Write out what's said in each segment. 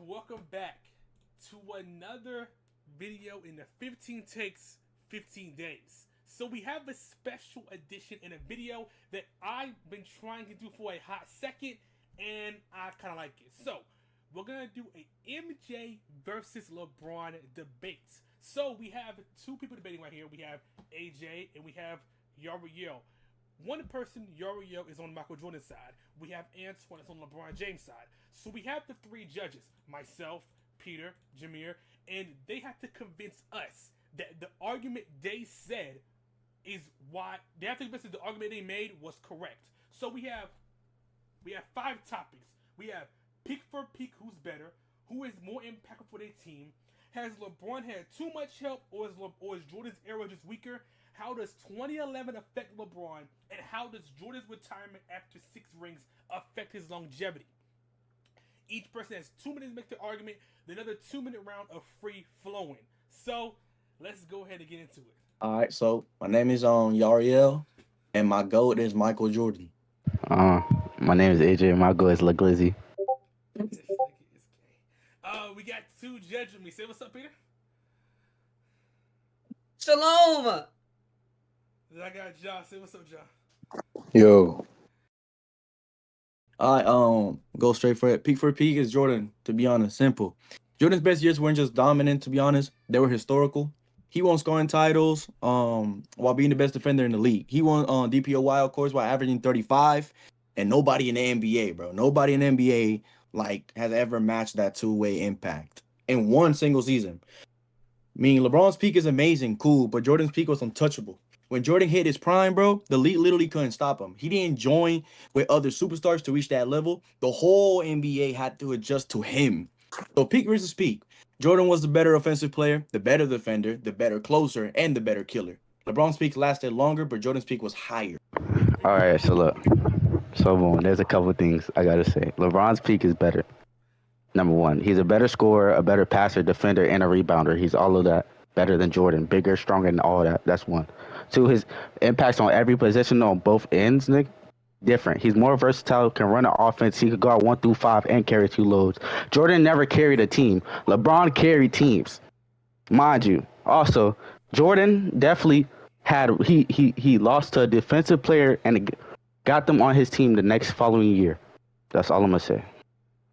welcome back to another video in the 15 takes 15 days. So we have a special edition in a video that I've been trying to do for a hot second and I kind of like it. So we're going to do a MJ versus LeBron debate. So we have two people debating right here. We have AJ and we have Yariel. One person, Yariel, is on Michael Jordan's side. We have Antoine is on LeBron James' side. So we have the three judges, myself, Peter, Jameer, and they have to convince us that the argument they said is why they have to convince us the argument they made was correct. So we have five topics. We have pick for pick who's better, who is more impactful for their team, has LeBron had too much help, or is Jordan's era just weaker? How does 2011 affect LeBron, and how does Jordan's retirement after 6 rings affect his longevity? Each person has 2 minutes to make their argument, then another 2-minute round of free flowing. So let's go ahead and get into it. All right, so my name is Yariel, and my GOAT is Michael Jordan. Uh, my name is AJ. My goal is La Glizzy. This nigga is gay. We got two judges with me. Say what's up, Peter. Shalom. Then I got John. Say what's up, John. Yo, I go straight for it. Peak for peak is Jordan. To be honest, simple. Jordan's best years weren't just dominant. To be honest, they were historical. He won scoring titles while being the best defender in the league. He won DPOY, of course, while averaging 35. And nobody in the NBA, bro. Nobody in the NBA has ever matched that two-way impact in one single season. Meaning LeBron's peak is amazing, cool, but Jordan's peak was untouchable. When Jordan hit his prime, bro, the league literally couldn't stop him. He didn't join with other superstars to reach that level. The whole NBA had to adjust to him. So peak versus peak. Jordan was the better offensive player, the better defender, the better closer, and the better killer. LeBron's peak lasted longer, but Jordan's peak was higher. All right, so look. So boom, there's a couple things I gotta say. LeBron's peak is better. Number one, he's a better scorer, a better passer, defender, and a rebounder. He's all of that. Better than Jordan, bigger, stronger, and all that. That's one. Two, his impacts on every position on both ends, Nick, different. He's more versatile, can run an offense. He could go out 1 through 5 and carry 2 loads. Jordan never carried a team. LeBron carried teams, mind you. Also, Jordan definitely he lost to a defensive player and got them on his team the next following year. That's all I'm gonna say.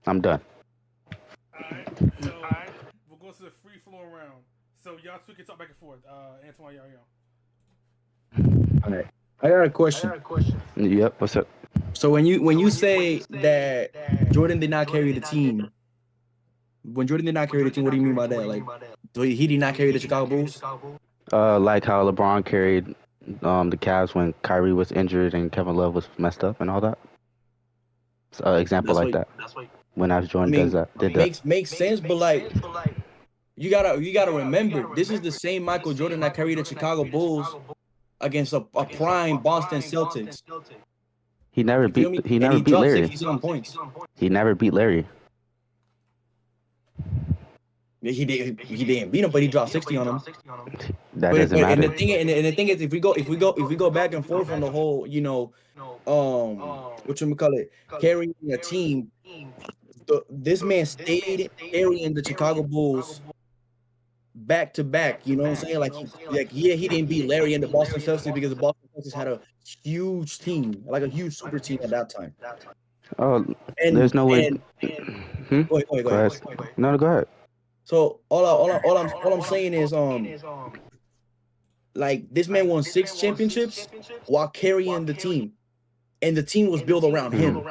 I'm done. Alright, so we'll go to the free flow round. So y'all two can talk back and forth. Antoine, Yariel. All right. I got a question. Yep. What's up? So when you say that Jordan did not carry the team, when Jordan did not carry the team, what do you mean by that? Like, he did not carry the Chicago Bulls? Like how LeBron carried the Cavs when Kyrie was injured and Kevin Love was messed up and all that. So, example like that. When As Jordan does that, did that. Makes sense, but like you gotta remember, this is the same Michael Jordan that carried the Chicago Bulls against a prime Boston Celtics. He never You feel beat. me? He And never he beat dropped Larry. 60-some points. He never beat Larry. He didn't beat him, but he dropped 60 on him. That But doesn't and matter. the thing is, if we go back and forth on the whole, what you call it, carrying a team, this man stayed carrying the Chicago Bulls back to back. You know what I'm saying? He didn't beat Larry and the Boston Celtics because the Boston Celtics had a huge team, like a huge super team at that time. Oh, And there's no way. Hmm? go ahead. No, go ahead. So all I'm saying is like this man won 6 championships while carrying the team, and the team was built around him.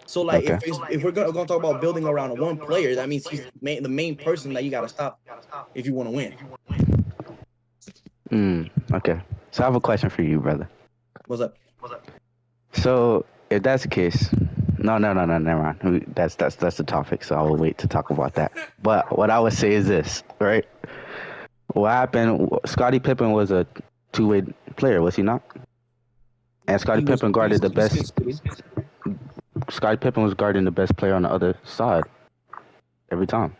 So like Okay. if we're gonna talk about building around one player, that means he's the main person that you gotta stop if you want to win. Okay. So I have a question for you, brother. What's up? So if that's the case, no, never mind. That's the topic. So I will wait to talk about that. But what I would say is this, right? What happened? Scottie Pippen was a 2-way player, was he not? And Scottie Pippen guarded the best. Scottie Pippen was guarding the best player on the other side every time.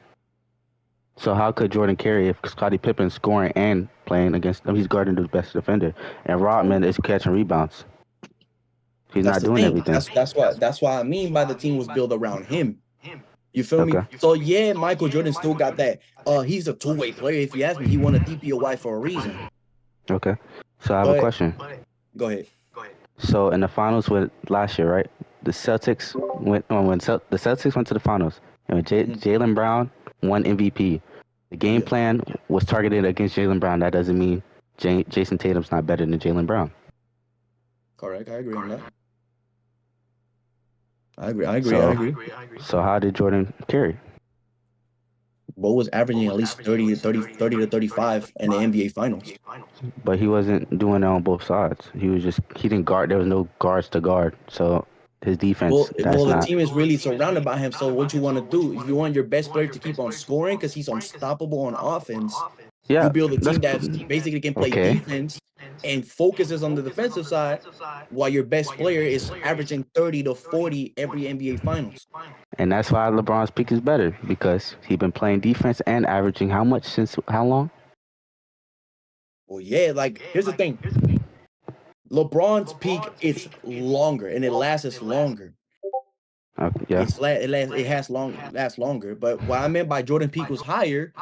So how could Jordan carry if Scottie Pippen's scoring and playing against him? He's guarding the best defender, and Rodman is catching rebounds. He's That's not the doing thing. everything. That's why I mean by the team was built around him. You feel me? Okay. So yeah, Michael Jordan still got that. He's a two-way player. If you ask me, he won a DPOY for a reason. Okay. So I have a But question. go ahead. So in the finals with last year, right? The Celtics went the Celtics went to the finals, and Jaylen Brown won MVP. The game Yeah, plan was targeted against Jaylen Brown. That doesn't mean Jason Tatum's not better than Jaylen Brown. correct. I agree on that. I agree. I agree. I So agree. so how did Jordan carry? Bo was averaging at least 30 to 35 in the NBA Finals. But he wasn't doing it on both sides. He didn't guard. There was no guards to guard. So his defense, Well, that's the not. team is really surrounded by him. So what you want to do, if you want your best player to keep on scoring because he's unstoppable on offense, you Yeah, build a that's team that basically can play okay. defense and focuses on the defensive side, while your best player is averaging 30 to 40 every NBA Finals. And that's why LeBron's peak is better because he's been playing defense and averaging how much since how long? Well, yeah, like here's the thing. LeBron's peak is longer and it lasts longer. Yeah. It lasts longer. But what I meant by Jordan peak was higher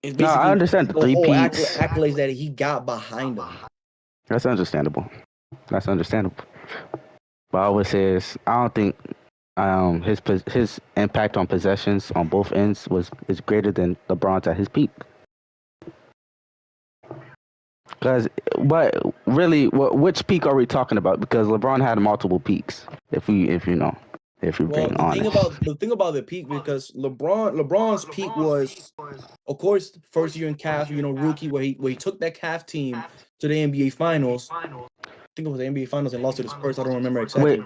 is No, I basically understand the the three whole peats. accolades that he got behind him. That's understandable. That's understandable. But I always say is I don't think his impact on possessions on both ends is greater than LeBron's at his peak. Because, but really, which peak are we talking about? Because LeBron had multiple peaks. If we're Well, being honest. the thing about the peak because LeBron's peak was, of course, first year in calf, rookie where he took that calf team to the NBA Finals. I think it was the NBA Finals and lost to the Spurs. I don't remember exactly.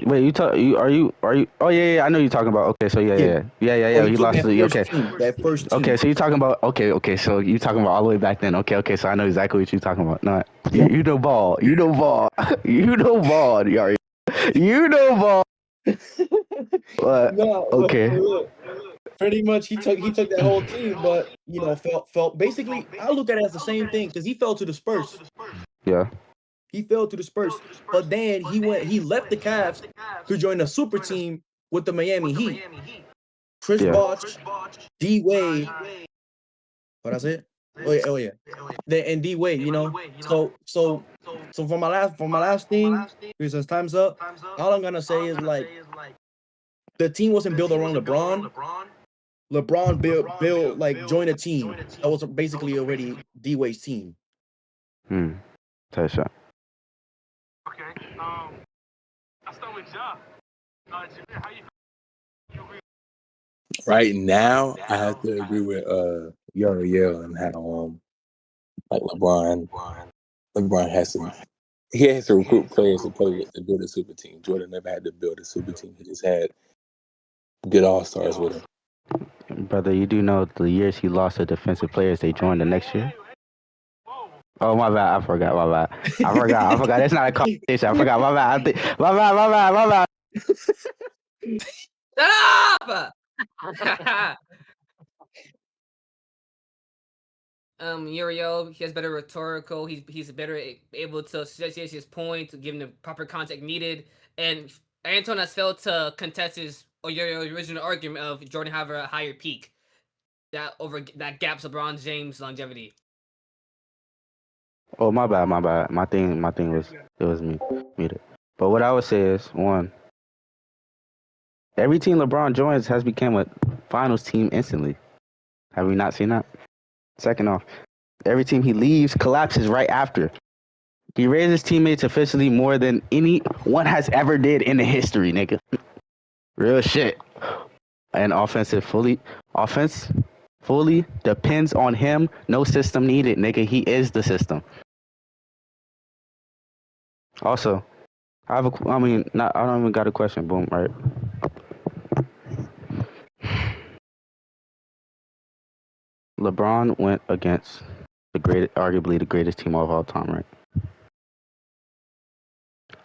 Wait, are you? Oh yeah, I know you're talking about. Okay, so Yeah, where yeah. he He took lost to okay. that first Okay, team. so you're talking about okay. So you're talking about all the way back then. Okay. So I know exactly what you're talking about. No, Yeah. you know ball. You know ball. You know ball. You know ball. No, Okay. look, pretty much he took that whole team, but felt basically I look at it as the same thing because he fell to the Spurs. Yeah. He fell to the Spurs, but then he left the Cavs to join a super team with the Miami Heat. Chris Yeah. Bosh, D Wade, what I said? Oh yeah. And D Wade, So for my last thing, because time's up, all I'm gonna say is like the team wasn't built around LeBron. LeBron built like joined a team that was basically already D Wade's team. Take a shot. Right now, I have to agree with Uriel and how like LeBron has to he has to recruit players to play with to build a super team. Jordan never had to build a super team. He just had good all stars with him. Brother, you do know the years he lost to defensive players, they joined the next year? Oh, my bad. I forgot. My bad. I forgot. That's not a conversation. I forgot. My bad. My bad. Shut up! Uriel, he has better rhetorical. He's better able to suggest his point, to give him the proper context needed. And Anton has failed to contest his Uriel's original argument of Jordan having a higher peak that gaps LeBron James' longevity. Oh, my bad. My thing was it was me muted. But what I would say is one, every team LeBron joins has become a finals team instantly. Have we not seen that? Second off, every team he leaves collapses right after. He raised his teammates officially more than anyone has ever did in the history, nigga. Real shit. And offense fully depends on him. No system needed, nigga. He is the system. Also, I don't even got a question. Boom, right? LeBron went against arguably the greatest team of all time, right?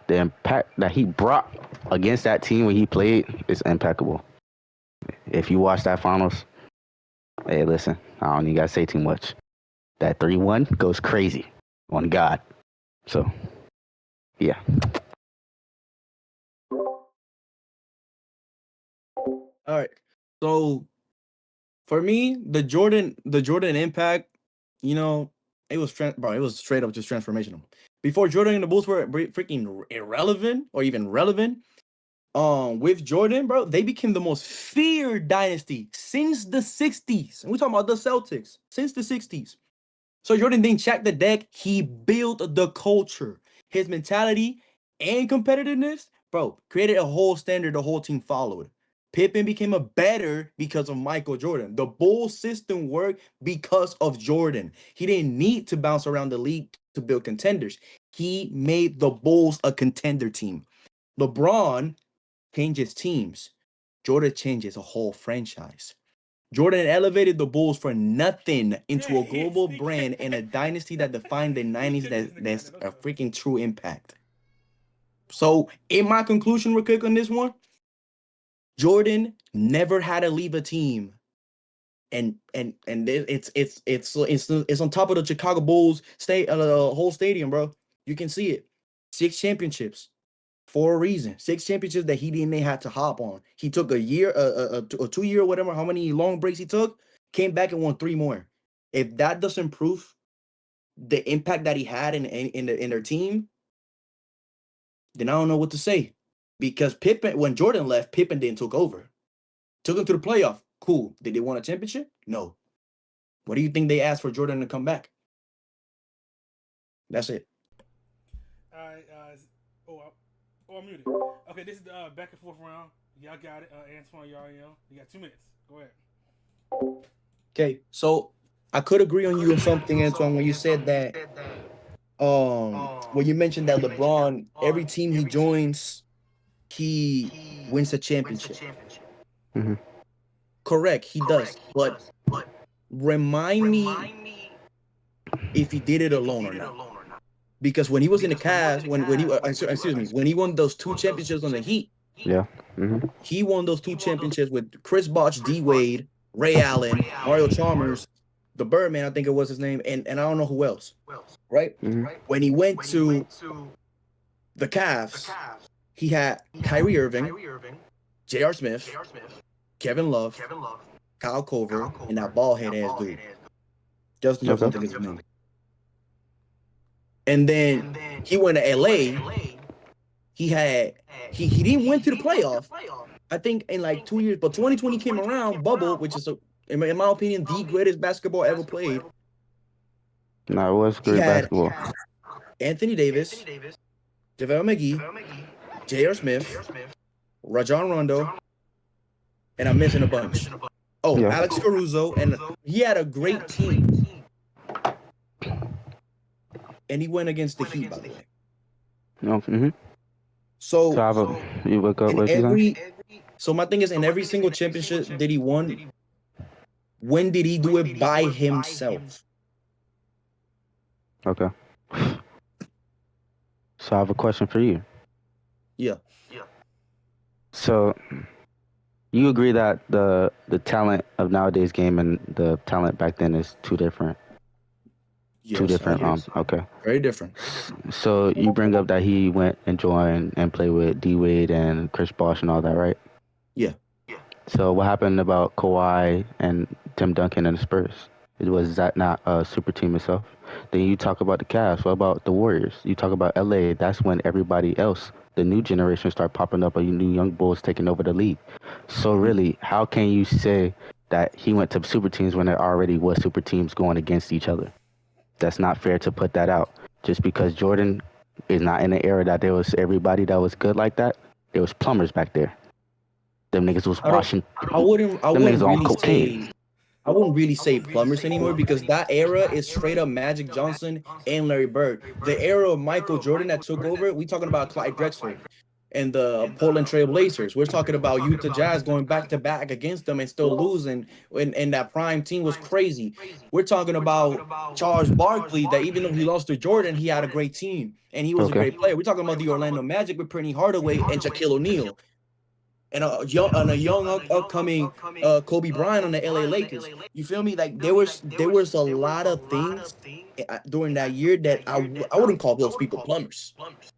The impact that he brought against that team when he played is impeccable. If you watch that finals, hey, listen, I don't even gotta say too much. That 3-1 goes crazy on God. So, yeah. All right. So for me, the Jordan impact, it was bro, it was straight up just transformational. Before Jordan and the Bulls were freaking irrelevant or even relevant, with Jordan, bro, they became the most feared dynasty since the 60s. And we're talking about the Celtics since the 60s. So Jordan didn't check the deck. He built the culture. His mentality and competitiveness, bro, created a whole standard the whole team followed. Pippen became a better because of Michael Jordan. The Bulls system worked because of Jordan. He didn't need to bounce around the league to build contenders. He made the Bulls a contender team. LeBron changes teams. Jordan changes a whole franchise. Jordan elevated the Bulls for nothing into a global brand and a dynasty that defined the 90s that's a freaking true impact. So, in my conclusion, real quick on this one, Jordan never had to leave a team. And it's on top of the Chicago Bulls whole stadium, bro. You can see it. 6 championships for a reason. 6 championships that he didn't have to hop on. He took a year, a 2 year, whatever, how many long breaks he took, came back and won 3 more. If that doesn't prove the impact that he had in their team, then I don't know what to say. Because Pippen, when Jordan left, Pippen didn't took over. Took him to the playoff. Cool. Did they win a championship? No. What do you think they asked for Jordan to come back? That's it. All right. I'm muted. Okay, this is the back and forth round. Y'all got it. Antoine, y'all, you got 2 minutes. Go ahead. Okay, so I could agree on you on something, Antoine, when you said that. When you mentioned that LeBron, every team he joins, he wins a championship. Mm-hmm. Correct, he does. But remind me if he did it alone or not. Because when he was in the Cavs, when he won those 2 championships on the Heat, Yeah. Mm-hmm. he won those 2 championships with Chris Bosh, D Wade, Ray Allen, Mario Chalmers, the Birdman, I think it was his name, and I don't know who else. Right? Mm-hmm. When he went to the Cavs, he had Kyrie Irving, J.R. Smith, Kevin Love, Kyle Korver, and that ball head ass dude. Justin Jefferson, I think is his name. And then he went to LA. He didn't win to the playoff. I think in like 2 years, but 2020 came around, bubble, which is in my opinion the greatest basketball ever played. No, it was great basketball. Anthony Davis, JaVale McGee, J.R. Smith, Rajon Rondo, and I'm missing a bunch. Oh, yeah. Alex Caruso, and he had a great team. And he went against the Heat, by the way. Mm-hmm. So you wake up so my thing is, in every single championship that he won, when did he do it by himself? Okay. So I have a question for you. Yeah. So you agree that the talent of nowadays game and the talent back then is two different? Yes, 2 different. Okay. Very different. So you bring up that he went and joined and played with D Wade and Chris Bosh and all that, right? Yeah. So what happened about Kawhi and Tim Duncan and the Spurs? Was that not a super team itself? Then you talk about the Cavs. What about the Warriors? You talk about LA. That's when everybody else, the new generation, start popping up. New young bulls taking over the league. So really, how can you say that he went to super teams when there already was super teams going against each other? That's not fair to put that out. Just because Jordan is not in the era that there was everybody that was good like that. There was plumbers back there. Them niggas was washing. I wouldn't really say plumbers anymore, because that era is straight up Magic Johnson and Larry Bird. The era of Michael Jordan that took over, we talking about Clyde Drexler and the Portland Trail Blazers. We're talking about Utah Jazz going back to back against them and still losing. And that prime team was crazy. We're talking about Charles Barkley, that even though he lost to Jordan, he had a great team and he was a great player. We're talking about the Orlando Magic with Penny Hardaway and Shaquille O'Neal. and a young upcoming Kobe Bryant on the LA Lakers. You feel me? Like there was a lot of things during that year that I wouldn't call those people plumbers.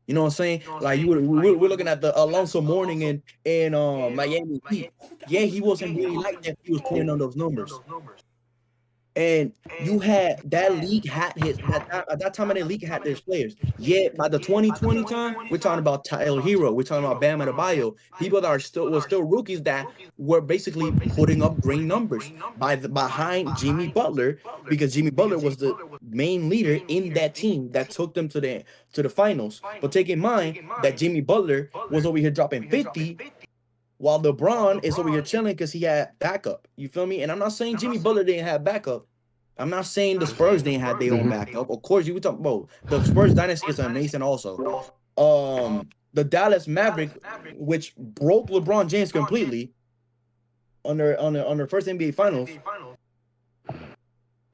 You know what I'm saying? Like we're looking at the Alonso Mourning in Miami Heat. Yeah, he wasn't really like that. He was putting on those numbers. And you had that league had his at that time of the league had their players. Yet by the 2020 time, we're talking about Tyler Hero, we're talking about Bam Adebayo, people that were still rookies that were basically putting up great numbers behind Jimmy Butler, because Jimmy Butler was the main leader in that team that took them to the finals. But take in mind that Jimmy Butler was over here dropping 50, while LeBron is over here chilling because he had backup. You feel me? And I'm not saying Jimmy Butler didn't have backup. I'm not saying the Spurs didn't have their own backup. Of course, you would talk about the Spurs dynasty is amazing also. The Dallas Maverick, which broke LeBron James completely on their first NBA Finals.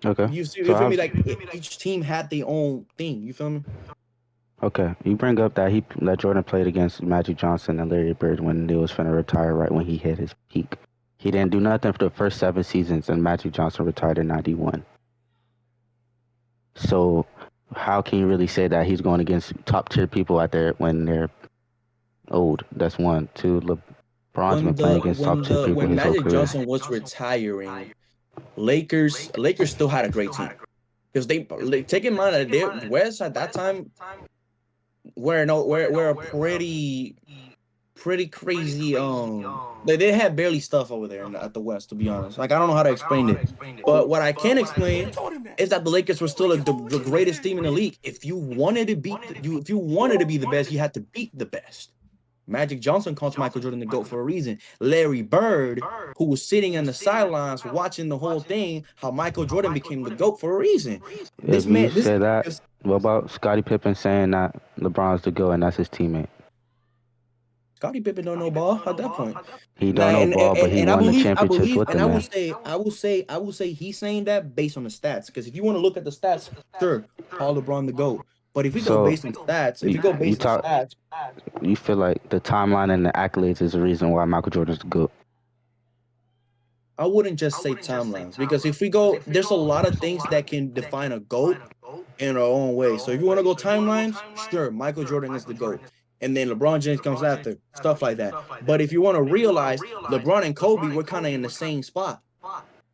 Okay. You So feel me? Like each team had their own thing. You feel me? Okay, you bring up that Jordan played against Magic Johnson and Larry Bird when they was finna retire right when he hit his peak. He didn't do nothing for the first 7 seasons, and Magic Johnson retired in '91. So, how can you really say that he's going against top tier people out there when they're old? That's one. Two, LeBron's been playing against top tier people When his whole Magic career. Johnson was retiring, Lakers still had a great team, because they take in mind that their West at that time were a pretty crazy. They had barely stuff over there at the West, to be honest. Like, I don't know how to explain it, but what I can explain is that the Lakers were still the greatest team in the league. If you wanted to if you wanted to be the best, you had to beat the best. Magic Johnson calls Michael Jordan the GOAT for a reason. Larry Bird, who was sitting on the sidelines watching the whole thing, how Michael Jordan became the GOAT for a reason. If you say that, what about Scottie Pippen saying that LeBron's the GOAT and that's his teammate? Scottie Pippen don't know ball at that point. He don't know ball, but he And I won the believe, championships with and the I man. will say he's saying that based on the stats. Because if you want to look at the stats, sure, call LeBron the GOAT. But if we go So based on stats, you feel like the timeline and the accolades is the reason why Michael Jordan's the GOAT. I wouldn't just say timelines, because if we go, there's a lot of things that can define a GOAT in our own way. So if you want to go timelines, sure, Michael Jordan is the GOAT. And then LeBron James comes after, stuff like that. But if you want to realize, LeBron and Kobe were kind of in the same spot.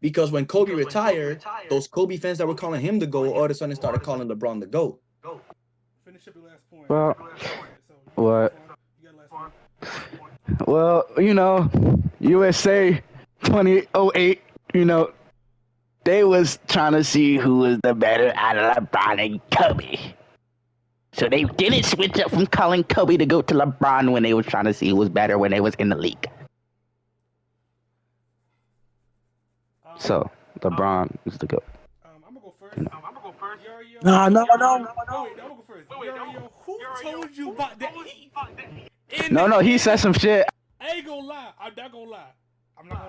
Because when Kobe retired, those Kobe fans that were calling him the GOAT all of a sudden started calling LeBron the GOAT. Finish up your last point. Well, what? Well, USA 2008, they was trying to see who was the better out of LeBron and Kobe. So they didn't switch up from calling Kobe to go to LeBron when they was trying to see who was better when they was in the league. So LeBron is the GOAT. I'm gonna go first. No. Wait, I'm gonna go first. Who told you about that heat? No, he said some shit. I ain't gonna lie. I'm not gonna lie.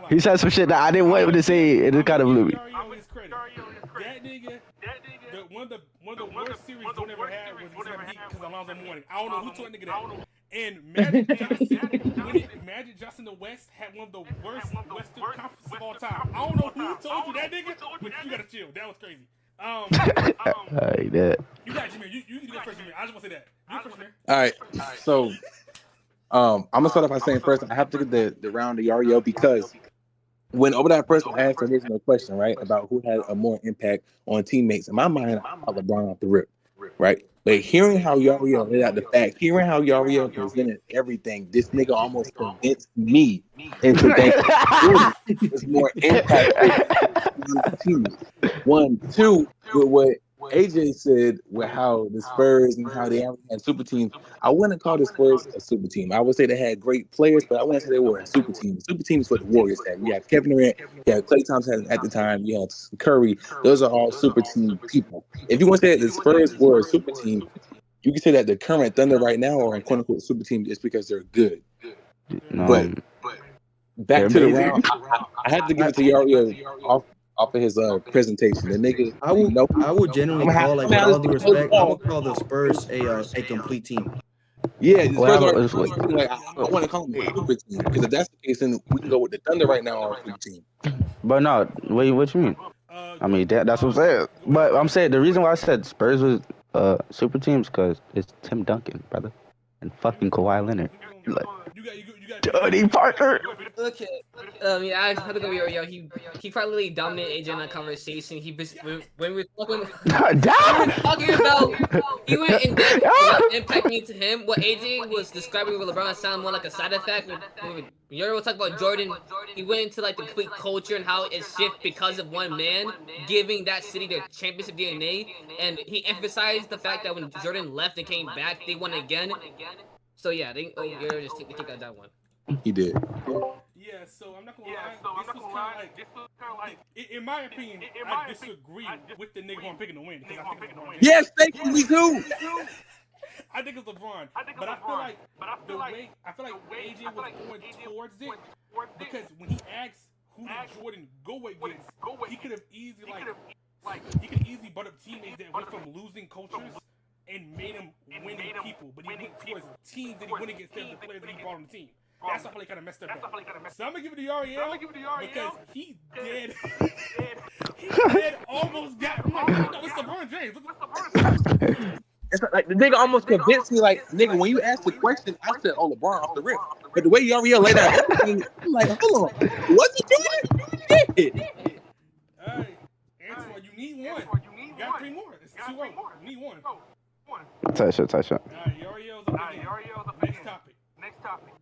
He said some shit that I didn't want him to say. It just kind of blew me. That nigga, one of the worst series Jordan ever had was against Heat because Alonzo Mourning. I don't know who told that nigga that. And Magic Johnson, the West had one of the worst Western conferences of all time. I don't know who told you that, nigga, but you gotta chill. That was crazy. You got Jameer. You can go first, Jameer. I just want to say that. You go first, Jameer. All right. So, I'm gonna start off by saying first, I have to get the round of Yario, because when over that person asked the original question, right, about who had a more impact on teammates, in my mind, I thought LeBron off the rip, right? But hearing how Yario laid out the facts, hearing how Yario presented everything, this nigga almost convinced me into thinking Jordan is more impactful on the teammates. 1, 2, with what AJ said, with how the Spurs and how they had super teams, I wouldn't call the Spurs a super team. I would say they had great players, but I wouldn't say they were a super team. The super team is what the Warriors had. You had Kevin Durant, you had Klay Thompson at the time, you had Curry. Those are all super team people. If you want to say that the Spurs were a super team, you can say that the current Thunder right now are a quote unquote super team just because they're good. But back to the round, I had to give it to Yario off of his presentation. The nigga, I would generally call, like, with all due respect, I would call the Spurs a complete team. Yeah, the Well, Spurs are wait. like I want to call them a super team because if that's the case, then we can go with the Thunder right now are a super team. But no, what you mean? I mean, that's what I'm saying. But I'm saying the reason why I said Spurs was super teams because it's Tim Duncan, brother, and fucking Kawhi Leonard. Like, Tony Parker. Okay. Yeah, I have to go with Yo. He probably dominated AJ in that conversation. When we were talking, talking about he went in depth to what impact mean to him. What AJ was describing with LeBron sound more like a side effect. When Yoro was talking about Jordan, he went into like the complete culture and how it shifted because of one man giving that city their championship DNA, and he emphasized the fact that when Jordan left and came back, they won again. So yeah, they Yoro just take out that one. He did. Yeah, so I'm not gonna lie. This was kind of like, in my opinion, I disagree with the nigga who I'm picking to win because I think it's LeBron James. Yes, thank you. Me too. I think it's LeBron, but I feel like AJ was going towards it because when he asked who did Jordan go against, he could have easily butt up teammates that went from losing cultures and made him winning people, but he went towards teams that he went against the players that he brought on the team. That's why he kind of messed up. So I'm gonna give it to Yariel because he did. He did almost got. I'm like, no, it's LeBron James. It's like the nigga almost convinced me. Like nigga, when you asked the question, I said, "Oh, LeBron off the rip." But the way Yariel laid out everything, I'm like, hold on, was he doing it? All right, Antoine, you need one. You got 3 more. It's 2-0. You need one. Touch it. All right, Yariel's up again. Next topic.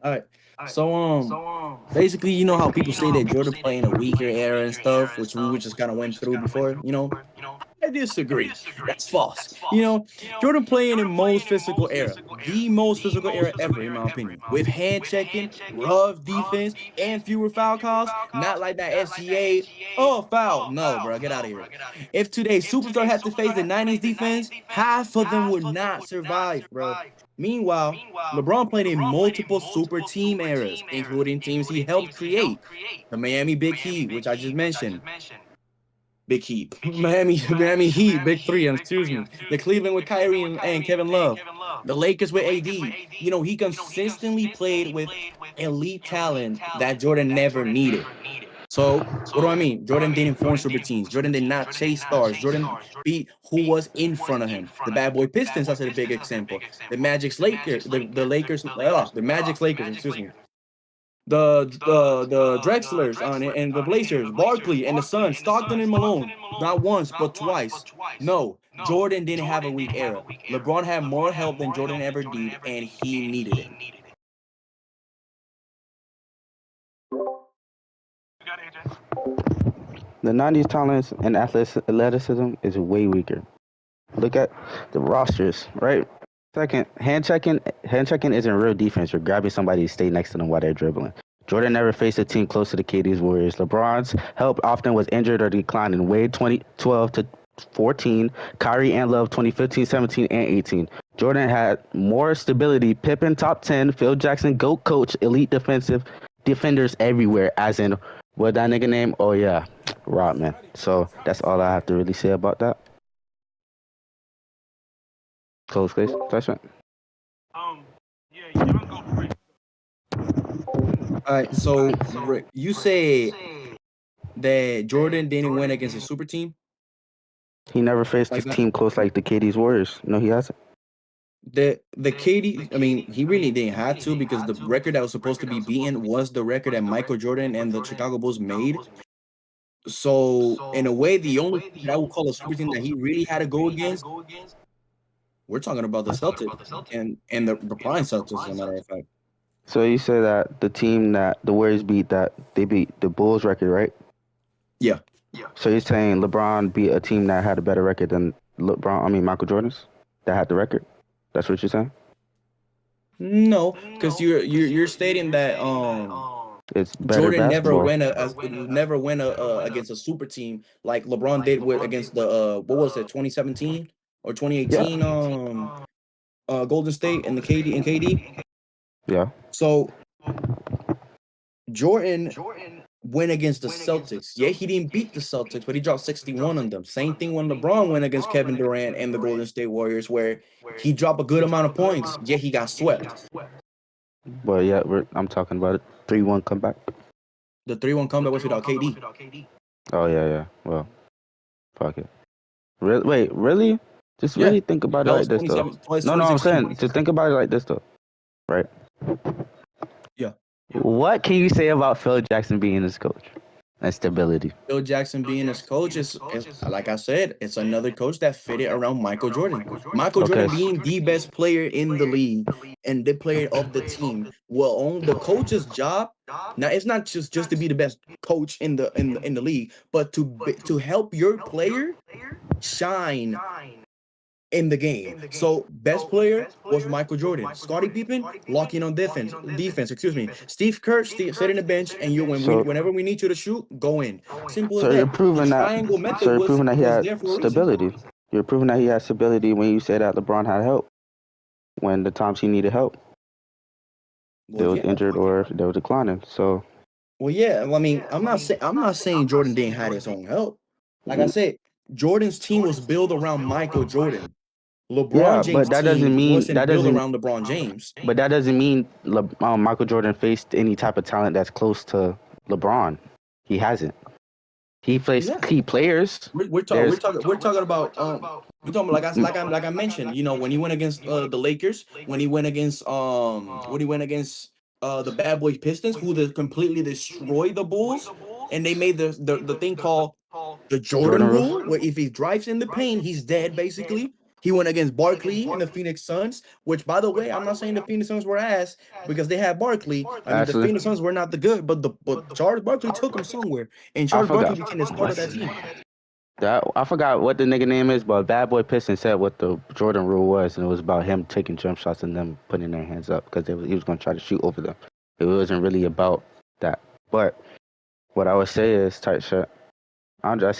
All right. So basically, you know how people say that Jordan playing a weaker era and stuff, which we just kind of went through before. I disagree. That's false. Jordan playing in most physical era, the most physical era ever, in my opinion, with hand checking, rough defense, and fewer foul calls. Not like that SGA. Oh, foul. No, bro, get out of here. If today's superstar had to face the 90s defense, half of them would not survive, bro. Meanwhile, LeBron played in multiple super team eras, including teams he helped create. The Miami Big Heat, which I just mentioned. Big Heat. Miami Heat, Big Three, excuse me. The Cleveland with Kyrie and Kevin Love. The Lakers with AD. He consistently played with elite talent that Jordan never needed. So, what do I mean? Jordan didn't form super teams. Jordan did not chase stars. Jordan beat who was in front of him. The bad boy Pistons, that's a big example. The Magic's Lakers, the Lakers, the Magic's Lakers, excuse me. The Drexlers and the Blazers, Barkley and the Suns, Stockton and Malone, not once but twice. No, Jordan didn't have a weak era. LeBron had more help than Jordan ever did, and he needed it. The 90s talents and athleticism is way weaker. Look at the rosters, right? Second, hand checking isn't real defense. You're grabbing somebody to stay next to them while they're dribbling. Jordan never faced a team close to the KD's Warriors. LeBron's help often was injured or declining. Wade 2012 to 14, Kyrie and Love 2015, 17, and 18. Jordan had more stability. Pippen top 10, Phil Jackson GOAT coach, elite defenders everywhere. As in, what that nigga name? Oh yeah, Rodman. So that's all I have to really say about that. Close case. That's right. Yeah, y'all go for it. All right, so Rick, you say that Jordan didn't win against a super team? He never faced Like a that? team close like the KD's Warriors. No, he hasn't. The KD, I mean, he really didn't have to because the record that was supposed to be beaten was the record that Michael Jordan and the Chicago Bulls made. So in a way, the only team that I would call a super team that he really had to go against, we're talking about the Celtics and the prime Celtics, as a matter of fact. So you say that the team that the Warriors beat, that they beat the Bulls record, right? Yeah. So you're saying LeBron beat a team that had a better record than Michael Jordan's that had the record? That's what you're saying? No, because you're stating that It's better Jordan basketball. never went against a super team like LeBron did against the what was it, 2017 or 2018 Golden State and the KD. Yeah. So Jordan went against the Celtics. Yeah, he didn't beat the Celtics, but he dropped 61 on them. Same thing when LeBron went against Kevin Durant and the Golden State Warriors, where he dropped a good amount of points. Yeah, he got swept. But yeah, I'm talking about it. 3-1 comeback. The 3-1 comeback was without KD. Oh yeah. Well, fuck it. Wait, really? Just Yeah, really think about it that like was this though. 27. Twice No, I'm 2016. saying just think about it like this though, right? Yeah. What can you say about Phil Jackson being his coach and stability? Phil Jackson being his coach is like I said, it's another coach that fitted around Michael Jordan. Michael Okay. Jordan being the best player in the league and the player of the team will own the coach's job. Now it's not just to be the best coach in the league, but to help your player shine in the game. So best player was Michael Jordan. Scottie Pippen locking on defense. Excuse me. Steve Kerr sit in the bench, and So, whenever we need you to shoot, go in. Simple as so you're that. The proving that. triangle method So you're proving that he was had there for a reason. stability. You're proving that he had stability when you say that LeBron had help when the times he needed help, they Well, was yeah. injured or they were declining. So Well, yeah. I mean, I'm not saying Jordan didn't have his own help. Like I said, Jordan's team was built around Michael Jordan. LeBron yeah, James' team wasn't built around LeBron James. but that doesn't mean Michael Jordan faced any type of talent that's close to LeBron. He hasn't. He faced Yeah. key players. There's We're talking about we're talking about like I mentioned, when he went against the Lakers, when he went against the Bad Boys Pistons, who completely destroyed the Bulls, and they made the thing called the Jordan Jordan rule, rules. where if he drives in the paint, he's dead basically. He went against Barkley and the Phoenix Suns, which by the way, I'm not saying the Phoenix Suns were ass because they had Barkley. I mean, the Actually, Phoenix Suns were not the good, but Charles Barkley took them somewhere, and I Charles Barkley forgot. became the start of that team. I forgot what the nigga name is, but Bad Boy Piston said what the Jordan rule was, and it was about him taking jump shots and them putting their hands up because he was going to try to shoot over them. It wasn't really about that. But what I would say is, tight shot. Andre, I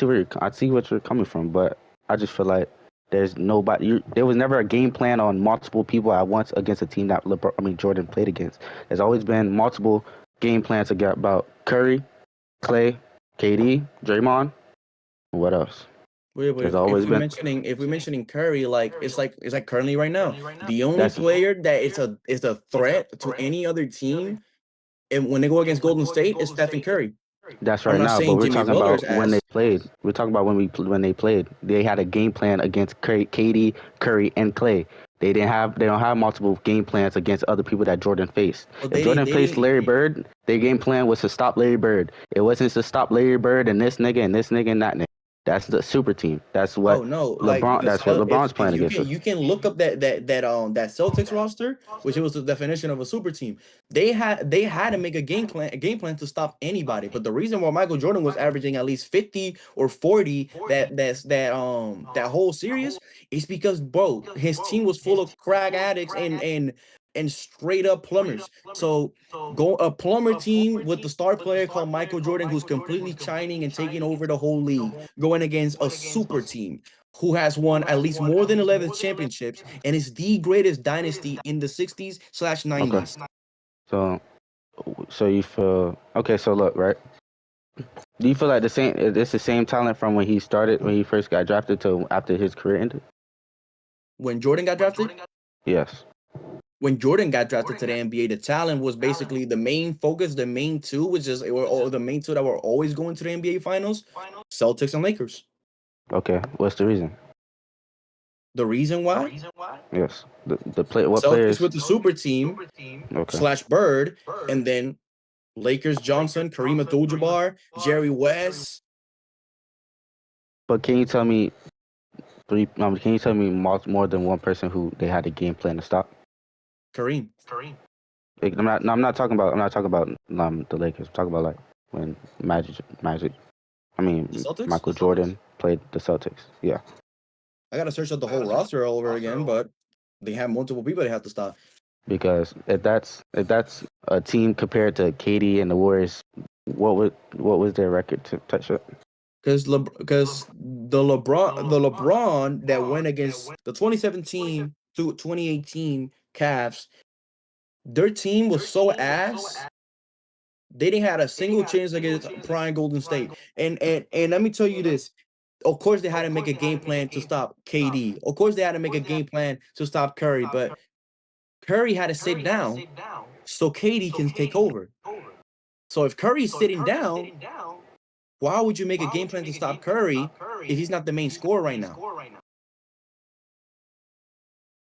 see what you're coming from, but I just feel like there's nobody. There was never a game plan on multiple people at once against a team that Jordan played against. There's always been multiple game plans about Curry, Clay, KD, Draymond. What else? Wait, but There's always been. if we're mentioning Curry, it's like currently right now, the only That's player that is a threat to any other team, and when they go against Golden State, is Stephen Curry. That's I'm right not now, but saying we're Jimmy talking Butler's about when they ass. played. We're talking about when they played. They had a game plan against KD, Curry, and Clay. They don't have multiple game plans against other people that Jordan faced. But If Jordan they faced didn't. Larry Bird, their game plan was to stop Larry Bird. It wasn't to stop Larry Bird and this nigga and this nigga and that nigga. That's the super team. That's Oh what no, like LeBron. That's what LeBron's if playing against us. you can look up that Celtics roster, which was the definition of a super team. They had to make a game plan to stop anybody. But the reason why Michael Jordan was averaging at least 50 or 40 that whole series is because bro, his team was full of crack addicts and straight up plumbers. So go a plumber team with the star player called Michael Jordan, who's completely shining and taking over the whole league, going against a super team who has won at least more than 11 championships and is the greatest dynasty in the 60s/90s. So, so you feel okay? So look, right? Do you feel like it's the same talent from when he started, when he first got drafted to after his career ended? When Jordan got drafted, Yes. when Jordan got drafted to the NBA, the talent was basically the main focus, the main two, the main two that were always going to the NBA finals, Celtics and Lakers. Okay. What's the reason? The reason why? Yes. The play. What Celtics players? with the super team Okay. / Bird, and then Lakers Johnson, Kareem Abdul-Jabbar, Jerry West. But can you tell me can you tell me more than one person who they had a game plan to stop? Kareem. Like, I'm not talking about. I'm not talking about the Lakers. I'm talking about like when Magic. I mean, The Celtics? Michael Jordan played the Celtics. Yeah. I gotta search out the whole roster all over again, but they have multiple people they have to stop. Because if that's a team compared to KD and the Warriors, what was their record to touch it? Because the LeBron that went against the 2017 to 2018 Cavs, their team was so ass They didn't had a single chance against Prime Golden State. And let me tell you this. Of course, they had to make a game plan to stop KD. Of course, they had to make a game plan to stop Curry, but Curry had to sit down so KD can take over. So if Curry's sitting down, why would you make a game plan to stop Curry if he's not the main scorer right now?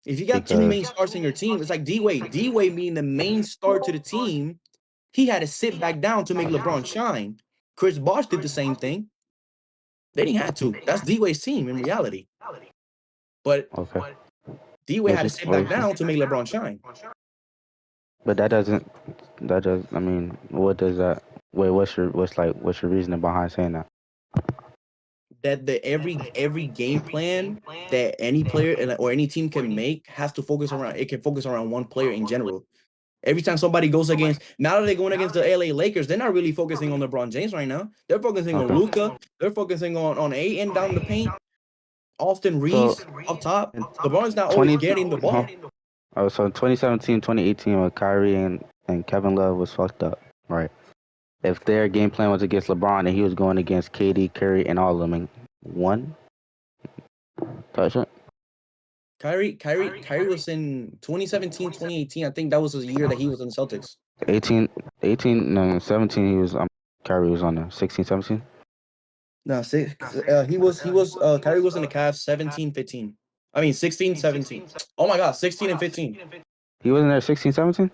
If you got two Because main stars in your team, it's like D-Wade. D-Wade being the main star to the team, he had to sit back down to make LeBron shine. Chris Bosh did the same thing. They didn't have to. That's D-Wade's team in reality. But okay, D-Wade had to sit back down to make LeBron shine. but that doesn't. That does. I mean, what does that? Wait, what's your reasoning behind saying that? That the every game plan that any player or any team can make has to focus around. It can focus around one player in general. Every time somebody goes against, now that they're going against the LA Lakers, they're not really focusing on LeBron James right now. They're focusing on Okay. Luka. They're focusing on Aiden down the paint. Austin So Reeves up top. in LeBron's not always 20, getting the ball. oh, so in 2017, 2018, when Kyrie and Kevin Love was fucked up, right? If their game plan was against LeBron and he was going against KD, Curry, and all of them, and one touchdown. Kyrie was in 2017, 2018. I think that was the year that he was in the Celtics. 18, no, 17, he was, Kyrie was on the 16, 17. No, he was Kyrie was in the Cavs 17, 15. I mean 16, 17. Oh my god, 16 and 15. He wasn't there 16, 17?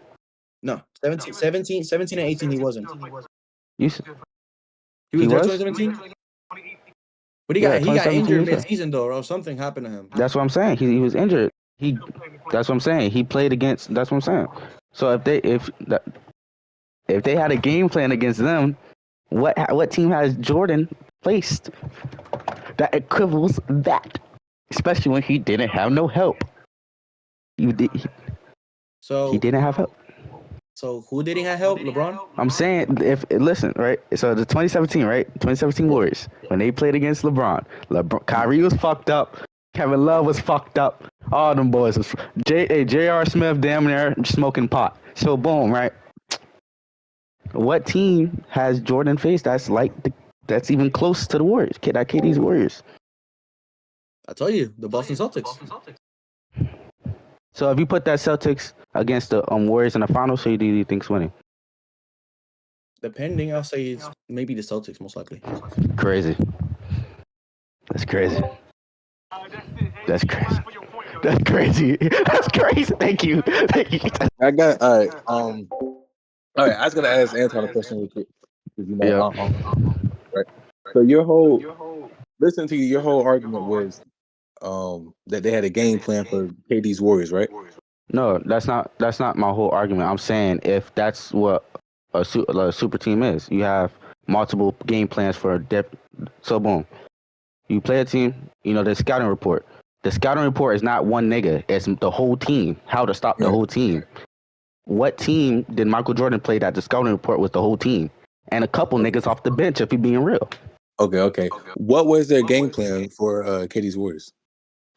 No, 17 and 18 he wasn't. He He was there was? 2017? But he Yeah, got 2017 injured he was there. mid-season though, or something happened to him. That's what I'm saying. He was injured. That's what I'm saying. He played against. That's what I'm saying. So if they had a game plan against them, what team has Jordan placed that equivals that? Especially when he didn't have no help. He So didn't have help. So who didn't have help? LeBron? I'm saying listen, right? So the 2017, right? 2017 Warriors, when they played against LeBron, Kyrie was fucked up. Kevin Love was fucked up. All them boys was J.R. Smith damn near smoking pot. So boom, right? What team has Jordan faced that's even close to the Warriors? That KD's Warriors. I tell you, the Boston Celtics. So if you put that Celtics against the Warriors in the finals, who do you think's winning? Depending, I'll say it's maybe the Celtics most likely. Crazy. That's crazy. That's crazy. That's crazy. That's crazy. Thank you. I got all right. All right. I was gonna ask Anton a question real quick because right. So your whole listen to you. Your whole argument was that they had a game plan for KD's Warriors, right? No, that's not my whole argument. I'm saying if that's what a super team is, you have multiple game plans for depth. So boom, you play a team. You know the scouting report. The scouting report is not one nigga. It's the whole team. How to stop the whole team. What team did Michael Jordan play that the scouting report was the whole team? And a couple niggas off the bench if he being real. Okay. What was their game plan for KD's Warriors?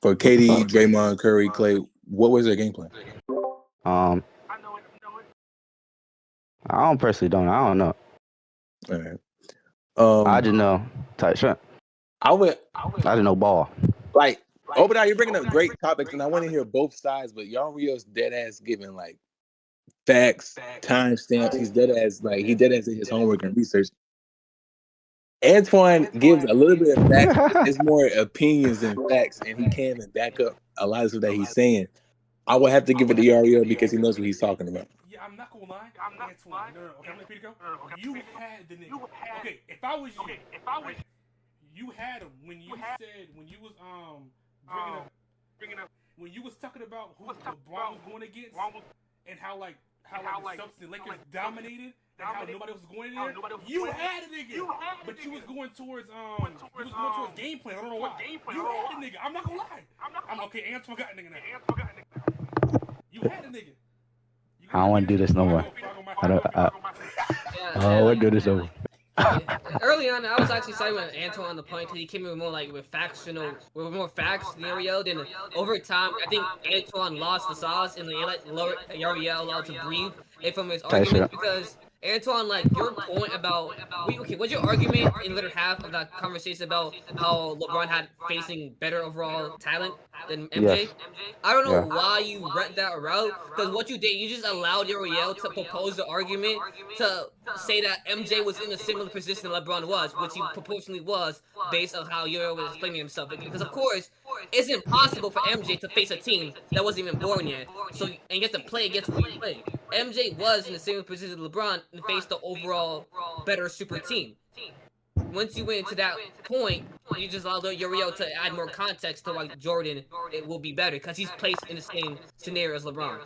For KD, Draymond, Curry, Clay, what was their game plan? I don't personally don't. I don't know. All right. I just know tight shit. I just know ball. Like Obadiah, you're bringing up great topics, and I want to hear both sides. But y'all Rio's dead ass giving like facts, timestamps. He's dead ass in his homework and research. Antoine gives a little bit of facts. It's more opinions than facts, and he can't even back up a lot of stuff that he's saying. I would have to give it to Yario because he knows what he's talking about. Yeah, I'm not gonna lie. Antoine, no. Okay, I'm gonna let Peter go. You had the nigga. Okay, if I was you, right, you had him when you was bringing up when you was talking about who LeBron was going against and how the Celtics and Lakers dominated and how nobody was going in there. You had a nigga, but you was going towards game plan. I don't know why. You had a nigga. I'm not gonna lie. I'm okay. Antoine got a nigga now. You had a nigga. I don't want to do this no more. I don't want to do this no more. Early on, I was actually siding with Antoine on the point because he came in more like with facts, with more facts than Ariel. Then over time, I think Antoine lost the sauce and they let Ariel allowed to breathe from his arguments Antoine, like your point about okay, what's your argument in the latter half of that conversation about how LeBron had facing better overall talent than Yes. MJ? I don't know Yeah. why you went that route because what you did, you just allowed Uriel to propose the argument to say that MJ was in a similar position that LeBron was, which he proportionally was based on how Uriel was explaining himself. Because of course, it's impossible for MJ to face a team that wasn't even born yet. So and you have to play against who you play. MJ was in the same position as LeBron and faced the overall better super team. Once you went into that point, you just allowed Uriel to add more context to why Jordan it will be better because he's placed in the same scenario as LeBron.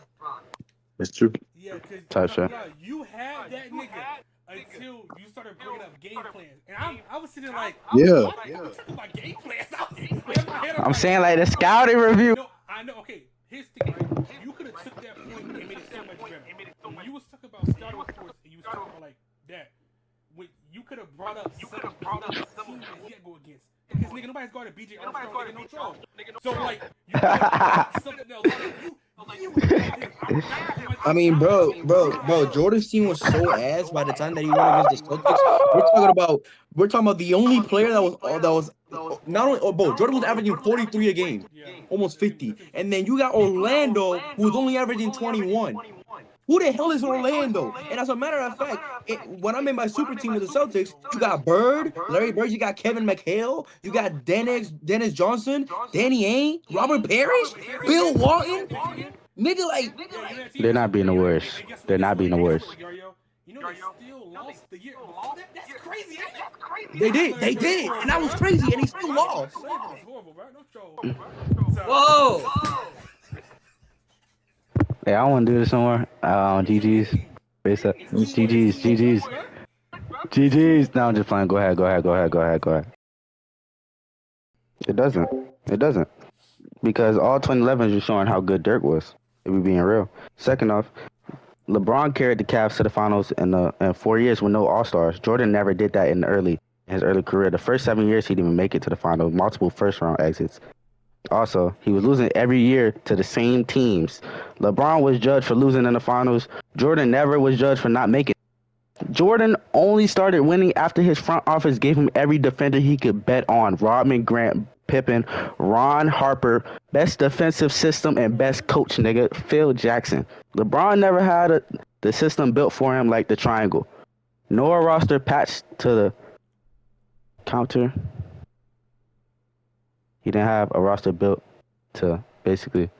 It's true. Yeah, because I'm not Tasha. gonna lie, you had that nigga until you started bringing up game plans. And I was sitting like, Yeah. why the fuck we talking about game plans? Like, in my head, I'm I'm like, saying like the scouting review. no, I know. Okay, here's the thing, right? You could have took that point and made it so much better. When you was talking about scouting reports and you was talking about like that, when you could have brought up some of the teams that he had to go against. Because nigga, nobody's guarding BJ Armstrong, nigga, no troll. So like, you could have brought up something else. Like, you had him not I punching mean, time. bro, Jordan's team was so ass by the time that he went against the Celtics. We're talking about the only player that was not only bro, Jordan was averaging 43 a game, Yeah, almost that's 50. insane. And then you got Orlando, who was only averaging 21. Who the hell is Orlando? And as a matter of fact, when I'm in my super team with the Celtics, you got Bird, Larry Bird, you got Kevin McHale, you got Dennis Johnson, Danny Ainge, Robert Parrish, Wait, say that team Bill again. Walton, Say that team again. nigga, like, Yeah, you know that team. They're not being the worst. They're Guess not what? being the Guess what, worst. Yario? You know they still lost the year before that. That's crazy, ain't it? they Nah, did, Larry they Bird was did, and horrible, that was bro. crazy, and he still lost. Larry Bird was horrible, bro. No troll. So, Whoa! Hey, I want to do this somewhere. GG's. hey, Face up. it's GG's. 2-1, GG's. bro. It's GG's. 2-1. No, I'm just playing. Go ahead. Go ahead. Go ahead. Go ahead. Go ahead. It doesn't. It doesn't. Because all 2011s are showing how good Dirk was. If we're being real. Second off, LeBron carried the Cavs to the finals in 4 years with no All Stars. Jordan never did that in his early career. The first 7 years, he didn't even make it to the finals. Multiple first round exits. Also, he was losing every year to the same teams. LeBron was judged for losing in the finals. Jordan never was judged for not making. Jordan only started winning after his front office gave him every defender he could bet on. Rodman, Grant, Pippen, Ron Harper, best defensive system and best coach, nigga, Phil Jackson. LeBron never had the system built for him like the triangle. Nor a roster patched to the counter. He didn't have a roster built to basically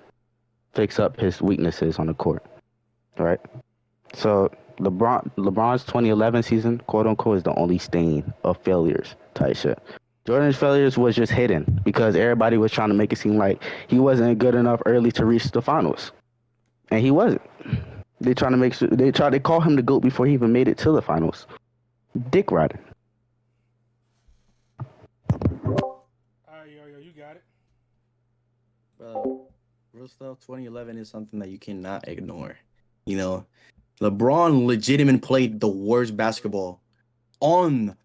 fix up his weaknesses on the court, right? So LeBron's 2011 season, quote unquote, is the only stain of failures type shit. Jordan's failures was just hidden because everybody was trying to make it seem like he wasn't good enough early to reach the finals, and he wasn't. They trying to make sure they call him the GOAT before he even made it to the finals. Dick riding. All right, yo, you got it. Real stuff, 2011 is something that you cannot ignore. You know, LeBron legitimately played the worst basketball on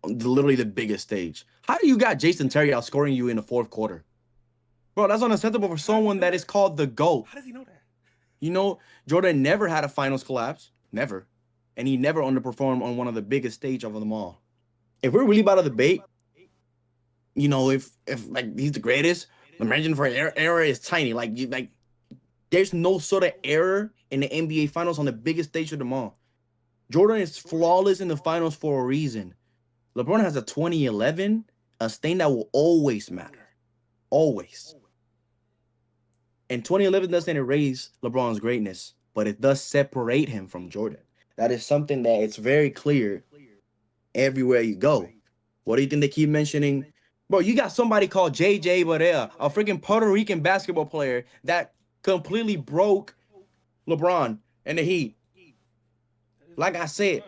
literally the biggest stage. How do you got Jason Terry outscoring you in the fourth quarter? Bro, that's unacceptable for someone that is called the GOAT. How does he know that? You know, Jordan never had a finals collapse. Never. And he never underperformed on one of the biggest stage of them all. If we're really about to debate, you know, if like he's the greatest, the margin for error is tiny. Like there's no sort of error in the NBA finals on the biggest stage of them all. Jordan is flawless in the finals for a reason. LeBron has a 2011, a stain that will always matter. Always. And 2011 doesn't erase LeBron's greatness, but it does separate him from Jordan. That is something that it's very clear everywhere you go. What do you think they keep mentioning? Bro, you got somebody called JJ Barea, a freaking Puerto Rican basketball player that completely broke LeBron and the Heat. Like I said,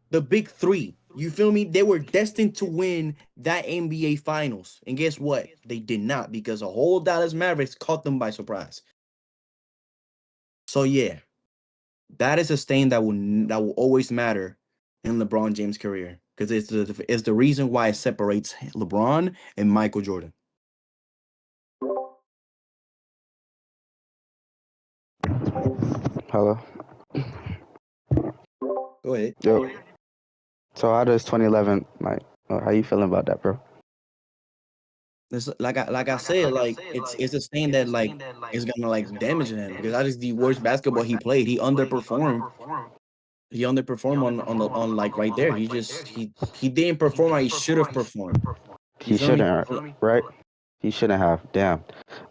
the big three. You feel me? They were destined to win that NBA Finals. And guess what? They did not because a whole Dallas Mavericks caught them by surprise. So yeah, that is a stain that will always matter in LeBron James' career because it's the reason why it separates LeBron and Michael Jordan. Hello. Go ahead. Yo. So how does 2011 like? How you feeling about that, bro? It's like I said, like it's a thing that like is gonna like damage him because that is the worst basketball he played. He underperformed. He underperformed on like right there. He didn't perform how he should have performed. You He feel me? shouldn't, right? He shouldn't have. Damn.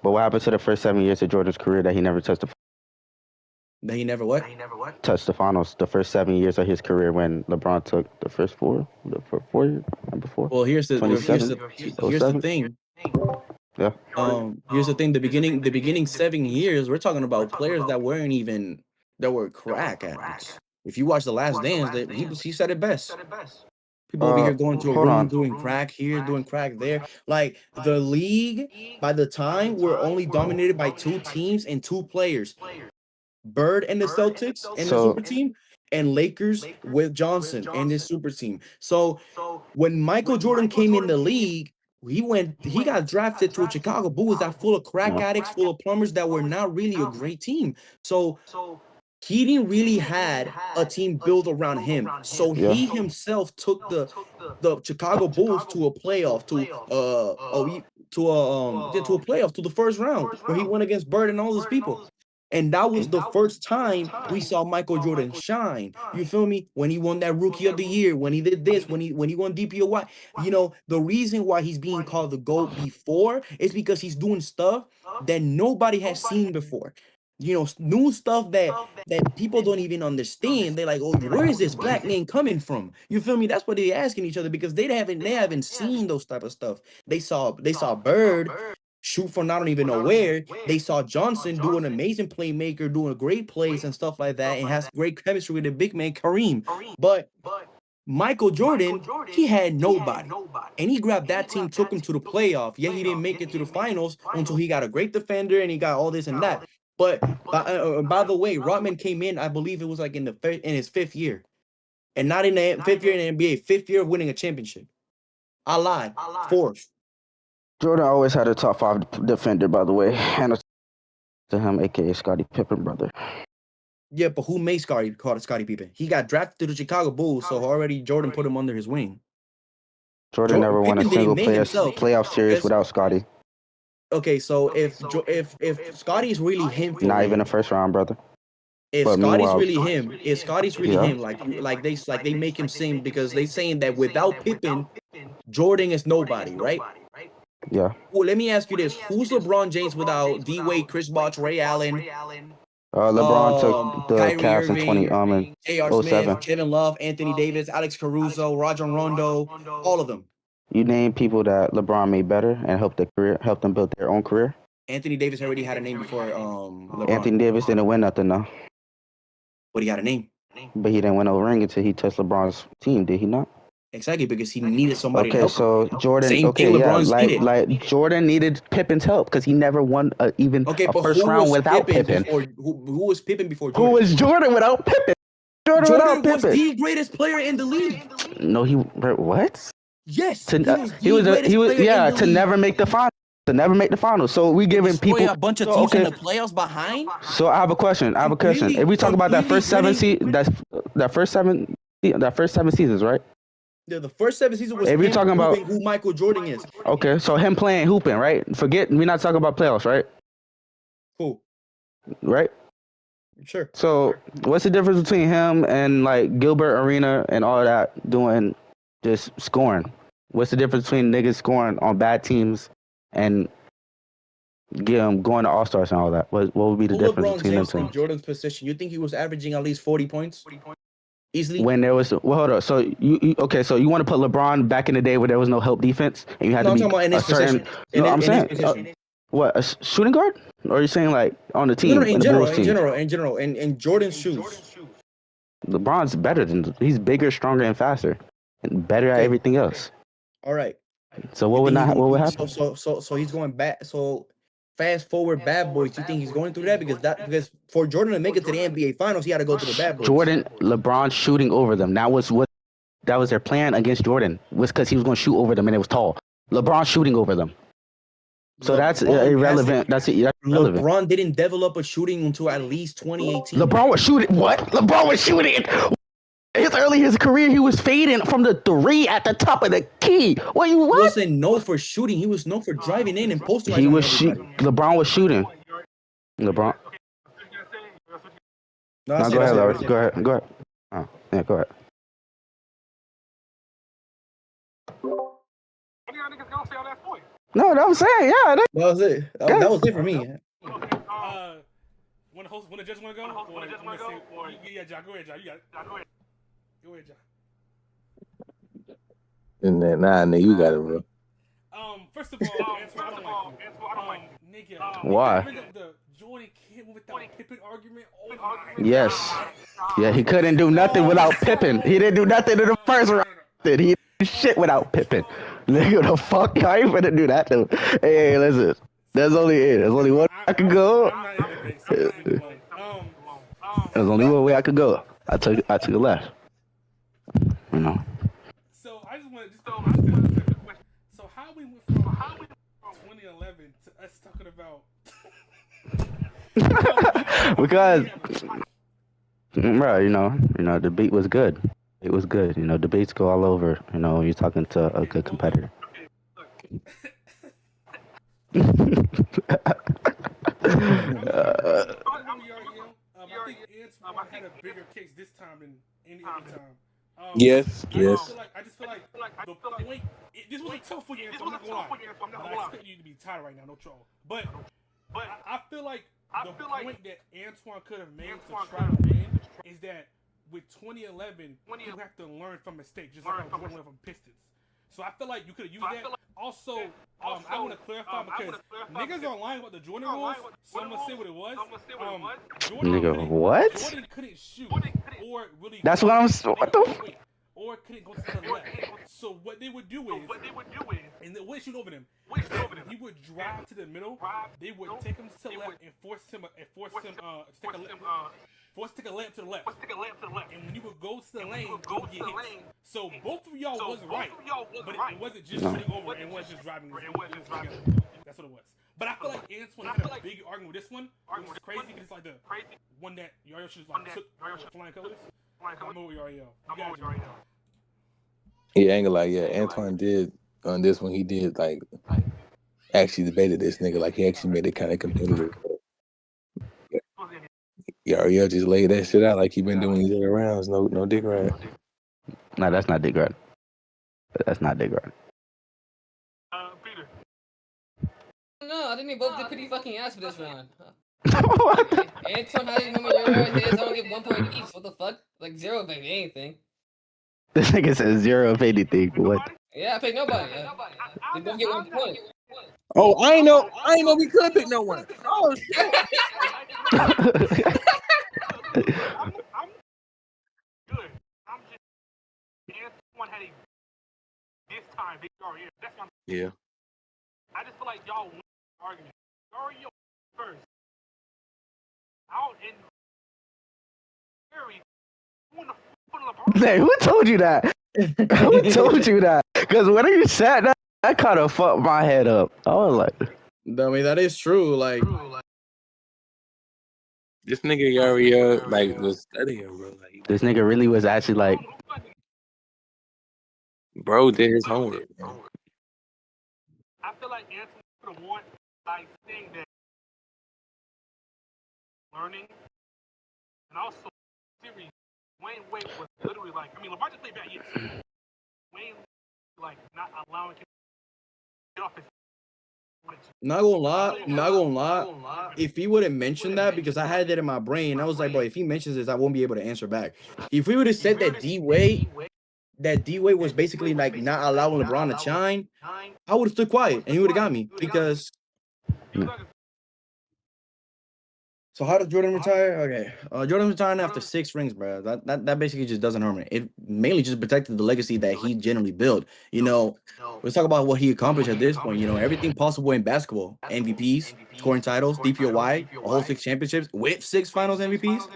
But what happened to the first 7 years of Jordan's career that he never That he never what? touched the finals? The first 7 years of his career when LeBron took the first for 4 years, number four, Well, here's the 27, here's the 07. thing. Yeah. Here's the thing. The beginning 7 years, we're talking about players that weren't even that were crack addicts. If you watch The Last Dance, that he said it best. People over here going to a Hold room on. doing crack here, doing crack there. Like the league, by the time we're only dominated by two teams and two players, Bird and the Celtics and the So super team, and Lakers with Johnson and his super team. So when Michael Jordan came in the league, he got drafted to a Chicago Bulls that full of crack yeah. addicts, full of plumbers that were not really a great team. So he didn't really had a team built around him. So Yeah. he himself took the Chicago Bulls to a playoff to a playoff to the first round where he went against Bird and all those people. And that was the first time we saw Michael Jordan shine. You feel me? When he won that Rookie of the Year, when he did this, when he won DPOY, the reason why he's being called the GOAT before is because he's doing stuff that nobody has seen before. New stuff that people don't even understand. They're like, oh, where is this black man coming from? You feel me? That's what they're asking each other because they haven't seen those type of stuff. They saw Bird shoot from I don't even know where. They saw Johnson do an amazing playmaker, doing great plays and stuff like that, and has great chemistry with the big man Kareem. But Michael Jordan, he had nobody. And he grabbed that team, took him to the playoff. Yeah, he didn't make it to the finals until he got a great defender and he got all this and that. But by the way, Rodman came in, I believe it was like in his fifth year. And not in the fifth year in the NBA, fifth year of winning a championship. I lied. Fourth. Jordan always had a top 5 defender, by the way, and to him, aka Scottie Pippen brother. Yeah, but who made Scottie Pippen? He got drafted to the Chicago Bulls, so already Jordan put him under his wing. Jordan never won a Pippen didn't single make himself. playoff series without Scottie. Okay, so if Scotty's really him for Not even real, a first round, brother. if But Scotty's meanwhile, really him, if Scotty's really yeah. him, like they make him sing because they saying that without Pippen, Jordan is nobody, right? Yeah. Well, let me ask you this: who's LeBron James without D Wade, Chris Bosh, Ray Allen, LeBron took the Kyrie Cavs in Irving, 20 in J.R. Smith, 07. Kevin Love, Anthony Davis, Alex Caruso, Rajon Rondo, all of them. You name people that LeBron made better and helped them build their own career. Anthony Davis already had a name before LeBron, Anthony Davis didn't win nothing though, but he had a name. but he didn't win a ring until he touched LeBron's team. Did he not? Exactly, because he needed somebody to Okay, help him. so Jordan. Same Okay, thing yeah, LeBron's needed. like Jordan needed Pippen's help because he never won even Okay, a but first who round was without Pippen Pippen. before? Who was Pippen before Who Jordan? was Jordan without Pippen? Jordan was the greatest player in the league. No, what? Yes, he was the greatest player in the to league. never make the final. To never make the final. So we giving Destroy people a bunch of so, teams in okay. the playoffs behind. So I have a question. If we talk about that first seven seasons, right? Yeah, the first 7 seasons was If you're him talking about proving who Michael Jordan is. okay, so him playing hooping, right? Forget we're not talking about playoffs, right? Cool. Right? Sure. So what's the difference between him and like Gilbert Arena and all that doing just scoring? What's the difference between niggas scoring on bad teams and going to All-Stars and all that? What would be the Who difference LeBron between them James in two? Jordan's position? You think he was averaging at least 40 points? Easily? When there was hold up, so you okay? So you want to put LeBron back in the day where there was no help defense and you had No, to I'm be talking about in his a certain. position. No, I'm In his saying position. what shooting guard? Or are you saying like on the No, team in the general, Bulls team? in Jordan's shoes. LeBron's better than he's bigger, stronger, and faster, and better at Okay. everything else. All right. So what would happen? So he's going back. So fast forward, Bad Boys. You think he's going through that because for Jordan to make it to the NBA Finals, he had to go through the Bad Boys. LeBron shooting over them. That was their plan against Jordan was because he was going to shoot over them and it was tall. LeBron shooting over them. So that's irrelevant. That's irrelevant. LeBron didn't develop a shooting until at least 2018. LeBron was shooting what? LeBron was shooting it. his career, he was fading from the 3 at the top of the key. What you He what? wasn't known for shooting. He was known for driving in and posterizing He on was everybody. LeBron was shooting. LeBron. No, No, go ahead, Larry. Go ahead. Go ahead. Oh, yeah, go ahead. No, that was saying, yeah. That was it. That was it for me. When the judge want to go, or yeah, John, go ahead, John. You got it. Go ahead, John. And then, nigga, you got it, bro. First of all, I don't like you. Nigga, why? Bring up the Jordan can't without Pippen argument. Oh my yes. God. Yeah, he couldn't do nothing without Pippen. He didn't do nothing in the first round. He didn't do shit without Pippen. Nigga, the fuck? Y'all ain't finna do that to him. Hey, listen. There's only it. There's only one I can go. I'm not in the debate, so just leave it alone. There's only one way I could go. I took a left. You know. So I just want to so how we went from 2011 to us talking about because bro, you know, debate was good. It was good. You know, debates go all over. You know, when you're talking to a good competitor. I think Antoine had a bigger case this time than any other time. Yes. I just feel like the point. This was a tough one, Antoine. I'm not gonna lie. I expect you to be tired right now, no troll. But I feel like the point that Antoine could have made to try to win is that with 2011, you have to learn from mistakes, just like Jordan learned from Pistons. So I feel like you could have used that. Also, I want to clarify because niggas are lying about the Jordan rules. So I'm gonna say what it was. Nigga, what? Jordan couldn't shoot, or really. That's what I'm. What the? Or couldn't go to the left. So what they would do is, and they would shoot over them. He would drive to the middle. They would take him to the left and force him to take a layup to the left. And when you would go to the lane, you would get hit. So both of y'all was right, but it wasn't just shooting over. It wasn't just driving. That's what it was. But I feel like Antoine had a big argument with this one, which is crazy because it's like the one that Yario should have like took flying colors. I'm over Yario. You got it. Yeah, I ain't gonna lie. Yeah, Antoine did on this one. He did like actually debated this nigga. Like he actually made it kind of competitive. Yeah, just laid that shit out like he been doing these other rounds. No dick ride. No, that's not dick ride. That's not dick ride. Peter. No, I think they both did pretty fucking ass for this round. Antoine had his number his only get 1 point each. What the fuck? Like 0 of anything. This nigga says 0 of anything. What? Yeah, I picked nobody. They both get 1 point. Oh, I ain't know we could pick no one. Oh shit. I'm good. I'm just Antoine had a this time. That's what I'm Yeah. I just feel like y'all win the argument. Yario first. Out in Harry. Hey, who told you that? Who told you that? Because when you said that, that kind of fucked my head up. I was like, I mean, that is true. Like, this nigga Yario was studying, bro. Like, this nigga really was actually like, bro did his homework. Bro. I feel like Anthony would have won by saying that learning and also series. Wayne Wade was literally like, I mean, LeBron just played bad, yes. Wayne like not allowing him to get off his. Not gonna lie. If he wouldn't mention that, because I had that in my brain, I was like, bro, if he mentions this, I won't be able to answer back. If we would have said that D-Wade was basically like not allowing LeBron to shine, I would have stood quiet and he would have got me. Because so how does Jordan retire? Okay, Jordan retiring after 6 rings, bro. That basically just doesn't harm it. It mainly just protected the legacy that he generally built. You know, let's talk about what he accomplished at this point. You know, everything possible in basketball: MVPs, scoring titles, DPOY, a whole 6 championships with 6 Finals MVPs.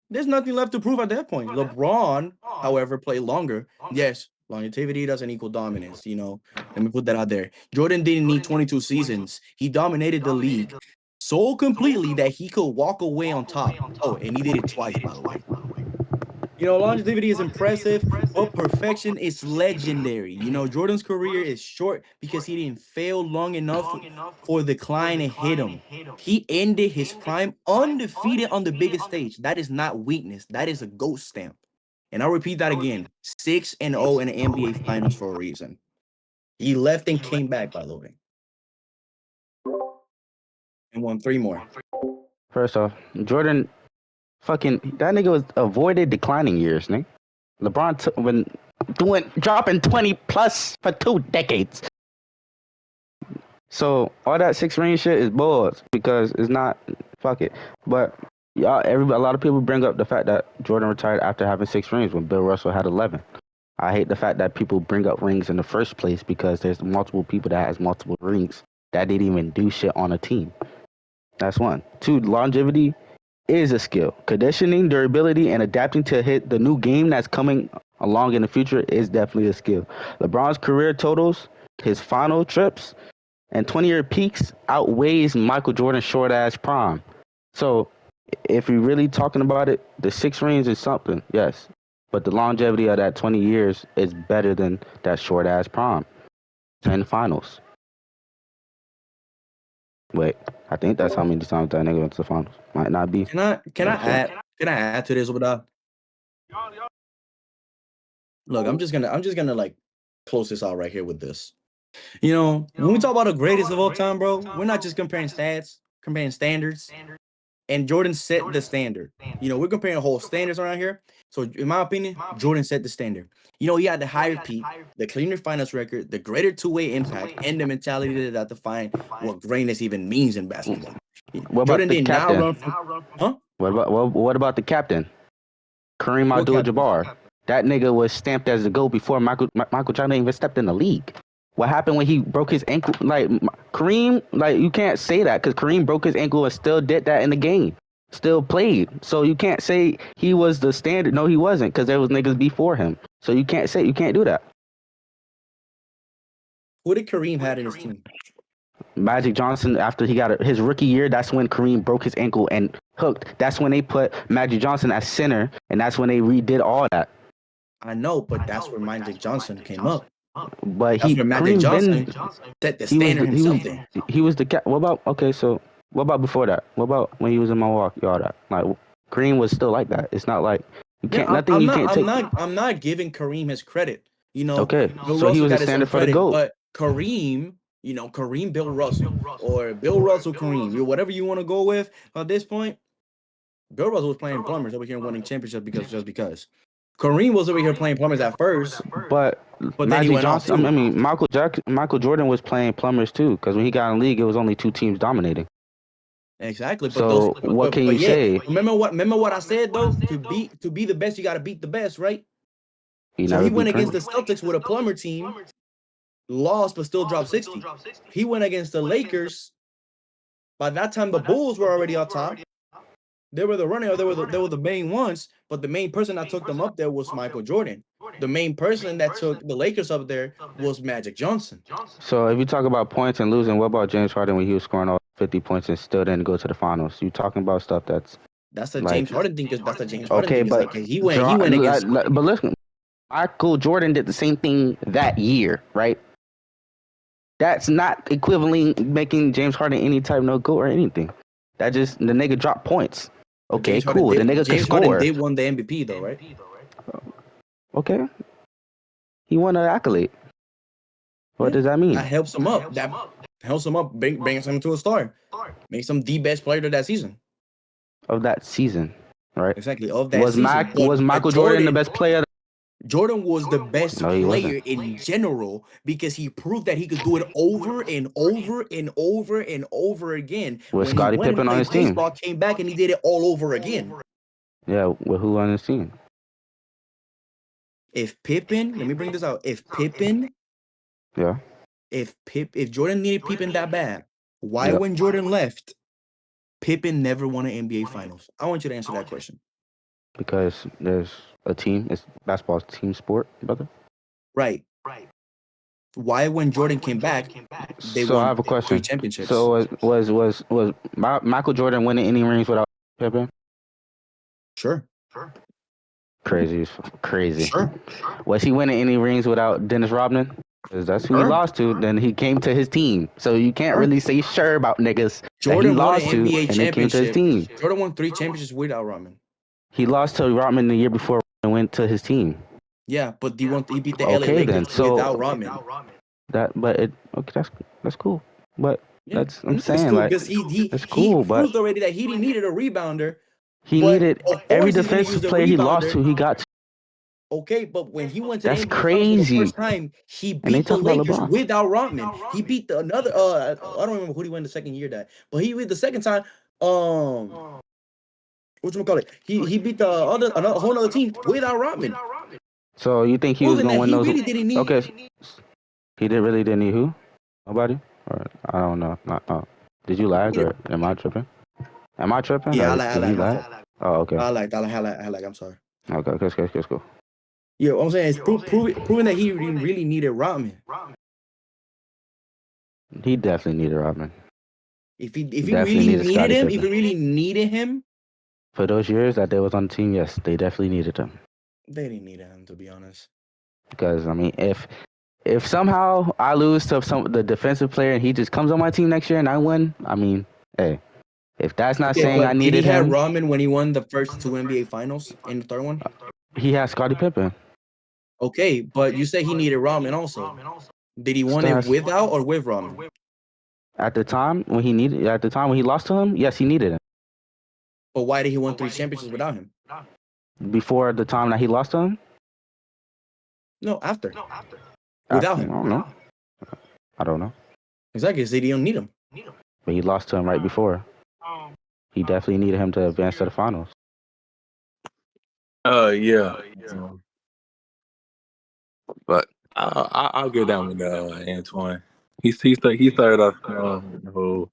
There's nothing left to prove at that point. LeBron, however, played longer. Yes, longevity doesn't equal dominance. You know, let me put that out there. Jordan didn't need 22 seasons. He dominated the league so completely that he could walk away on top. Oh, and he did it twice, by the way. Longevity is impressive, but perfection is legendary. Jordan's career is short because he didn't fail long enough for the decline and hit him. He ended his prime undefeated on the biggest stage. That is not weakness. That is a ghost stamp. And I'll repeat that again. 6-0 in the NBA Finals for a reason. He left and came back, by the way. And won 3 more. First off, Jordan, fucking that nigga was avoided declining years, nigga. LeBron when dropping 20 plus for 2 decades. So all that 6 ring shit is balls because it's not fuck it. But a lot of people bring up the fact that Jordan retired after having 6 rings when Bill Russell had 11. I hate the fact that people bring up rings in the first place because there's multiple people that has multiple rings that didn't even do shit on a team. That's one. 2, longevity is a skill. Conditioning, durability, and adapting to hit the new game that's coming along in the future is definitely a skill. LeBron's career totals, his final trips, and 20-year peaks outweighs Michael Jordan's short-ass prime. So if you're really talking about it, the 6 rings is something, yes. But the longevity of that 20 years is better than that short-ass prime. 10 finals. Wait, I think that's how many times that nigga went to the finals. Might not be. Can I add to this, Obada? Look, I'm just gonna like close this out right here with this. When we talk about the greatest of all time, bro, we're not just comparing stats, comparing standards. And Jordan set the standard. We're comparing whole standards around here. So in my opinion, Jordan set the standard. He had the higher peak, the cleaner finals record, the greater two-way impact, and the mentality that define what greatness even means in basketball. What Jordan about the did not captain? run from, huh? What about the captain? Kareem What captain? Abdul-Jabbar. That nigga was stamped as the GOAT before Michael Jordan even stepped in the league. What happened when he broke his ankle? Like Kareem, like you can't say that because Kareem broke his ankle and still did that in the game. Still played. So you can't say he was the standard. No, he wasn't because there was niggas before him. So you can't do that. Who did Kareem had in his team? Magic Johnson, after he got his rookie year, that's when Kareem broke his ankle and hooked. That's when they put Magic Johnson as center, and that's when they redid all that. I know, but that's where Magic Johnson came up. But That's where Magic Johnson set the standard himself. He was the cat. What about before that? What about when he was in Milwaukee? All that, like Kareem was still like that. It's not like you can't. I'm not giving Kareem his credit. Okay, Bill so he Russell was a got his own standard for the credit, GOAT. but Kareem, Kareem Bill Russell or Bill Russell Kareem, whatever you want to go with at this point. Bill Russell was playing plumbers over here winning championships because. Kareem was over here playing plumbers at first, but then he went off too. I mean, Michael Jordan was playing plumbers too, because when he got in the league, it was only 2 teams dominating. Exactly. So what can you say? Remember what I said though? To be the best, you got to beat the best, right? So he went against the Celtics with a plumber team, lost but still dropped 60. He went against the Lakers. By that time, the Bulls were already on top. They were the runner. They were the main ones. But the main person that took them up there was Michael Jordan. The main person that took the Lakers up there was Magic Johnson. So if you talk about points and losing, what about James Harden when he was scoring all 50 points and still didn't go to the finals? You talking about stuff that's a James Harden thing. That's a James Harden okay, thing. but he went against. But listen, Michael Jordan did the same thing that year, right? That's not equivalently making James Harden any type no go or anything. That just the nigga dropped points. Okay, cool. The nigga could score. Harden did won the MVP though, right? Okay. He won an accolade. What does that mean? That helps him up. That helps him up, brings him to a star. Makes him the best player of that season. Of that season, right? Exactly. Of that season. Was Michael Jordan the best player? Jordan was the best player in general because he proved that he could do it over and over and over and over again. With Scottie Pippen on his team. Came back and he did it all over again. Yeah, with who on his team? If Pippen, let me bring this out. If Pippen, if Jordan needed Pippen that bad, why when Jordan left, Pippen never won an NBA Finals? I want you to answer that question. Because there's a team. It's basketball's team sport, brother. Right. Why when Jordan came back, they won I have a question. 3 championships. So was Michael Jordan winning any rings without Pippen? Sure. Crazy, crazy. Sure. Was he winning any rings without Dennis Rodman? Because that's who he Sure. lost to. Then he came to his team. So you can't really say sure about niggas that he Jordan won an lost to, NBA and they came to his championship. team. Jordan won 3 championships without Rodman. He lost to Rodman the year before and went to his team. Yeah, but he beat the LA Okay, Lakers then. So without Rodman. Okay, that's cool. But Yeah, I'm it's saying cool like because he that's cool, but proved already that he needed a rebounder. he But needed of every course he's gonna use defensive the player he lost rebounder. to. He got to. Okay, but when he went to the That's NBA Finals for the crazy. first time, he And they beat the talk about Lakers LeBron. without Rodman. He beat the another. I don't remember who he won the second year that, but he beat the second time. Whatchamacallit? He beat the a whole other team without Rodman. So you think he was Proving gonna that win he those? really didn't need. Okay, he didn't need who? Nobody? Or I don't know. Did you lag or am I tripping? Am I tripping Yeah, or I did like he my lag? fault. Oh, okay. I like. I'm sorry. Okay, let's go. Yeah, what I'm saying is proving that he really needed Rodman. He definitely needed Rodman. If he Definitely really needed needed Scottie him, Pippen. if he really needed him, For those years that they was on the team, yes, they definitely needed him. they didn't need him, to be honest. Because I mean, if somehow I lose to the defensive player and he just comes on my team next year and I win, I mean, hey, if that's not Okay, saying I but did he needed have him, Rodman when he won the first 2 NBA finals in the third one? he has Scottie Pippen. Okay, but you said he needed Rodman also. Did he won Still it has, without or with Rodman? at the time when he lost to him, yes, he needed him. But why did he win 3 championships without him? Before the time that he lost to him, No, after. Without I him. don't know. Exactly, because he don't need him. But he lost to him right before. He definitely needed him to advance to the finals. Yeah. But I'll go down with Antoine. He started off the whole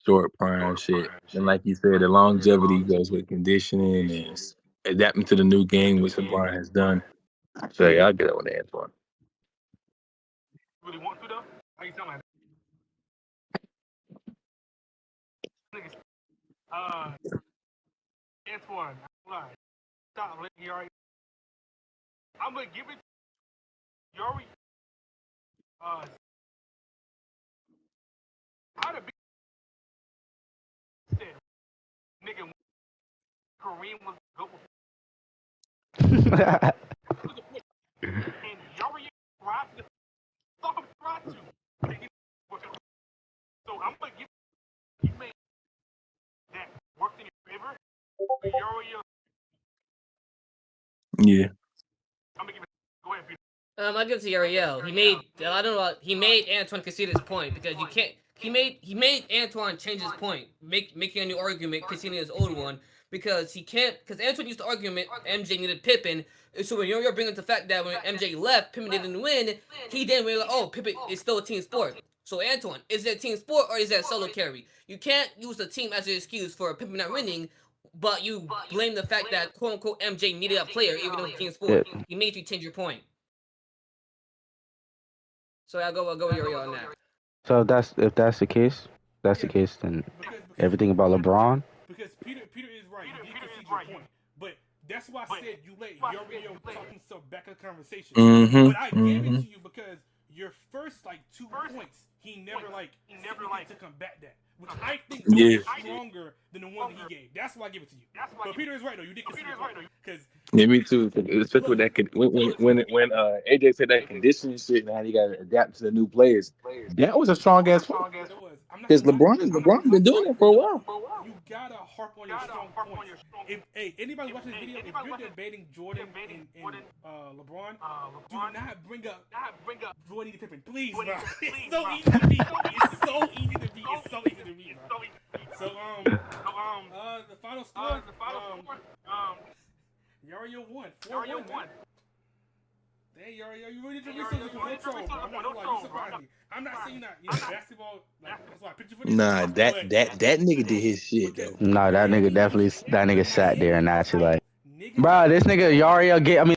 short prime shit, and like you said, the longevity goes with conditioning and adapting to the new game, which LeBron has done. So yeah, I'll get that with Antoine. Really want to though? How you sound like that? Antoine, lie. Stop letting Yari. I'm gonna give it to Yari. How to be said, nigga, Kareem was good. And Yari tried to saw him try to. So I'm gonna give you made that worked in your favor. Yari, Yeah. I'm gonna give it. Go ahead, Peter. I'll give it to Ariel. I don't know. He made Antoine concede his point because you can't. He made Antoine change his point, making a new argument, conceding his old one because he can't. Because Antoine used the argument MJ needed Pippen. So when you're bringing up the fact that when MJ left, Pippen didn't win, he didn't realize, oh, Pippen is still a team sport. So Antoine, is it a team sport or is that solo carry? You can't use the team as an excuse for Pippen not winning, but you blame the fact that quote unquote MJ needed a player even though it's a team sport. He made you change your point. So I'll go with Yuri on that. So if that's the case, then everything about LeBron. Because Peter is right. You did concede your point, but that's why I said you let Yorio talk himself back in the conversation. But I gave it to you because your first 2 points he never to combat that, which I think is stronger than the one that he gave. That's why I give it to you. But Peter is right though. You did concede your point because Yeah, me too. Especially with that when AJ said that conditioning shit, and how you got to adapt to the new players. That was a strong ass point. it was. Because LeBron been doing that for a while. You gotta harp on your strong points. If anybody watching this video, if you're debating Jordan and LeBron, do not bring up Jordan and Pippen, please, bro. It's so easy to beat. It's so easy to beat, bro. So the final score, Yario won. 4-1. Hey, Yario, you really did your research on no troll, bro. I'm not gonna lie, you surprised me. I'm not saying that basketball, that's why I picked you for this. Nah, that nigga did his shit though. Nah, that nigga sat there and actually bro, this nigga Yariel I mean,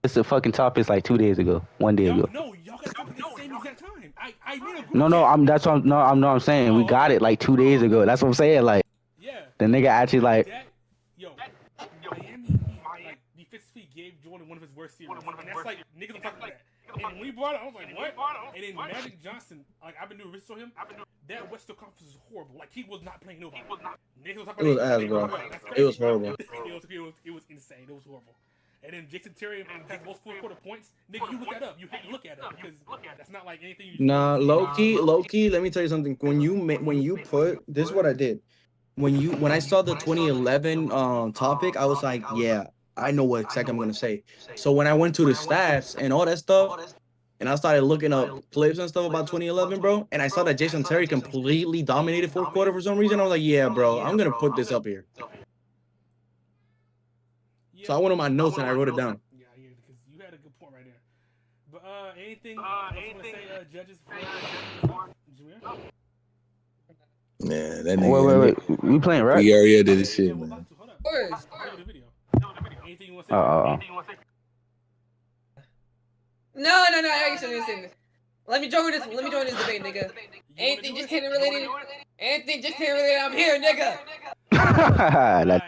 it's the fucking topic 2 days ago, 1 day ago. No, y'all got the topic at the same exact time. I made a group No, I'm saying we got it 2 days ago. That's what I'm saying. Yeah. The nigga actually Miami Heat, one of his worst series. And that's like niggas don't talk about that. And when he brought it, I was like, what? And then Magic Johnson, like I've been doing research on him. That Western Conference is horrible. Like he was not playing nobody. Niggas don't talk It was about ass, bro. That's It was crazy, bro. horrible. It was insane. It was horrible. And then Jason Terry has most fourth quarter points. Nigga, you look that up. You have to look at it because that's not like anything you. Nah, low key. Let me tell you something. When you put this, is what I did. When I saw the 2011 topic, I was like, yeah, I know what exactly I'm gonna say. So when I went to the stats and all that stuff, and I started looking up clips and stuff about 2011, bro, and I saw that Jason Terry completely dominated fourth quarter for some reason, I was like, yeah, bro, I'm gonna put this up here. So I went on my notes and I wrote it down. Yeah, because you had a good point right there. But anything else you want to say, judges? Jameer? Man, that nigga. Wait. We playing, right? We already did this shit, Yeah, we're man. about to. Hold up. First. Look at the video. Anything you want to say? No. I actually listen. Let me join this debate, nigga. Anything just can't relate. Anything just can't relate. I'm here, nigga. That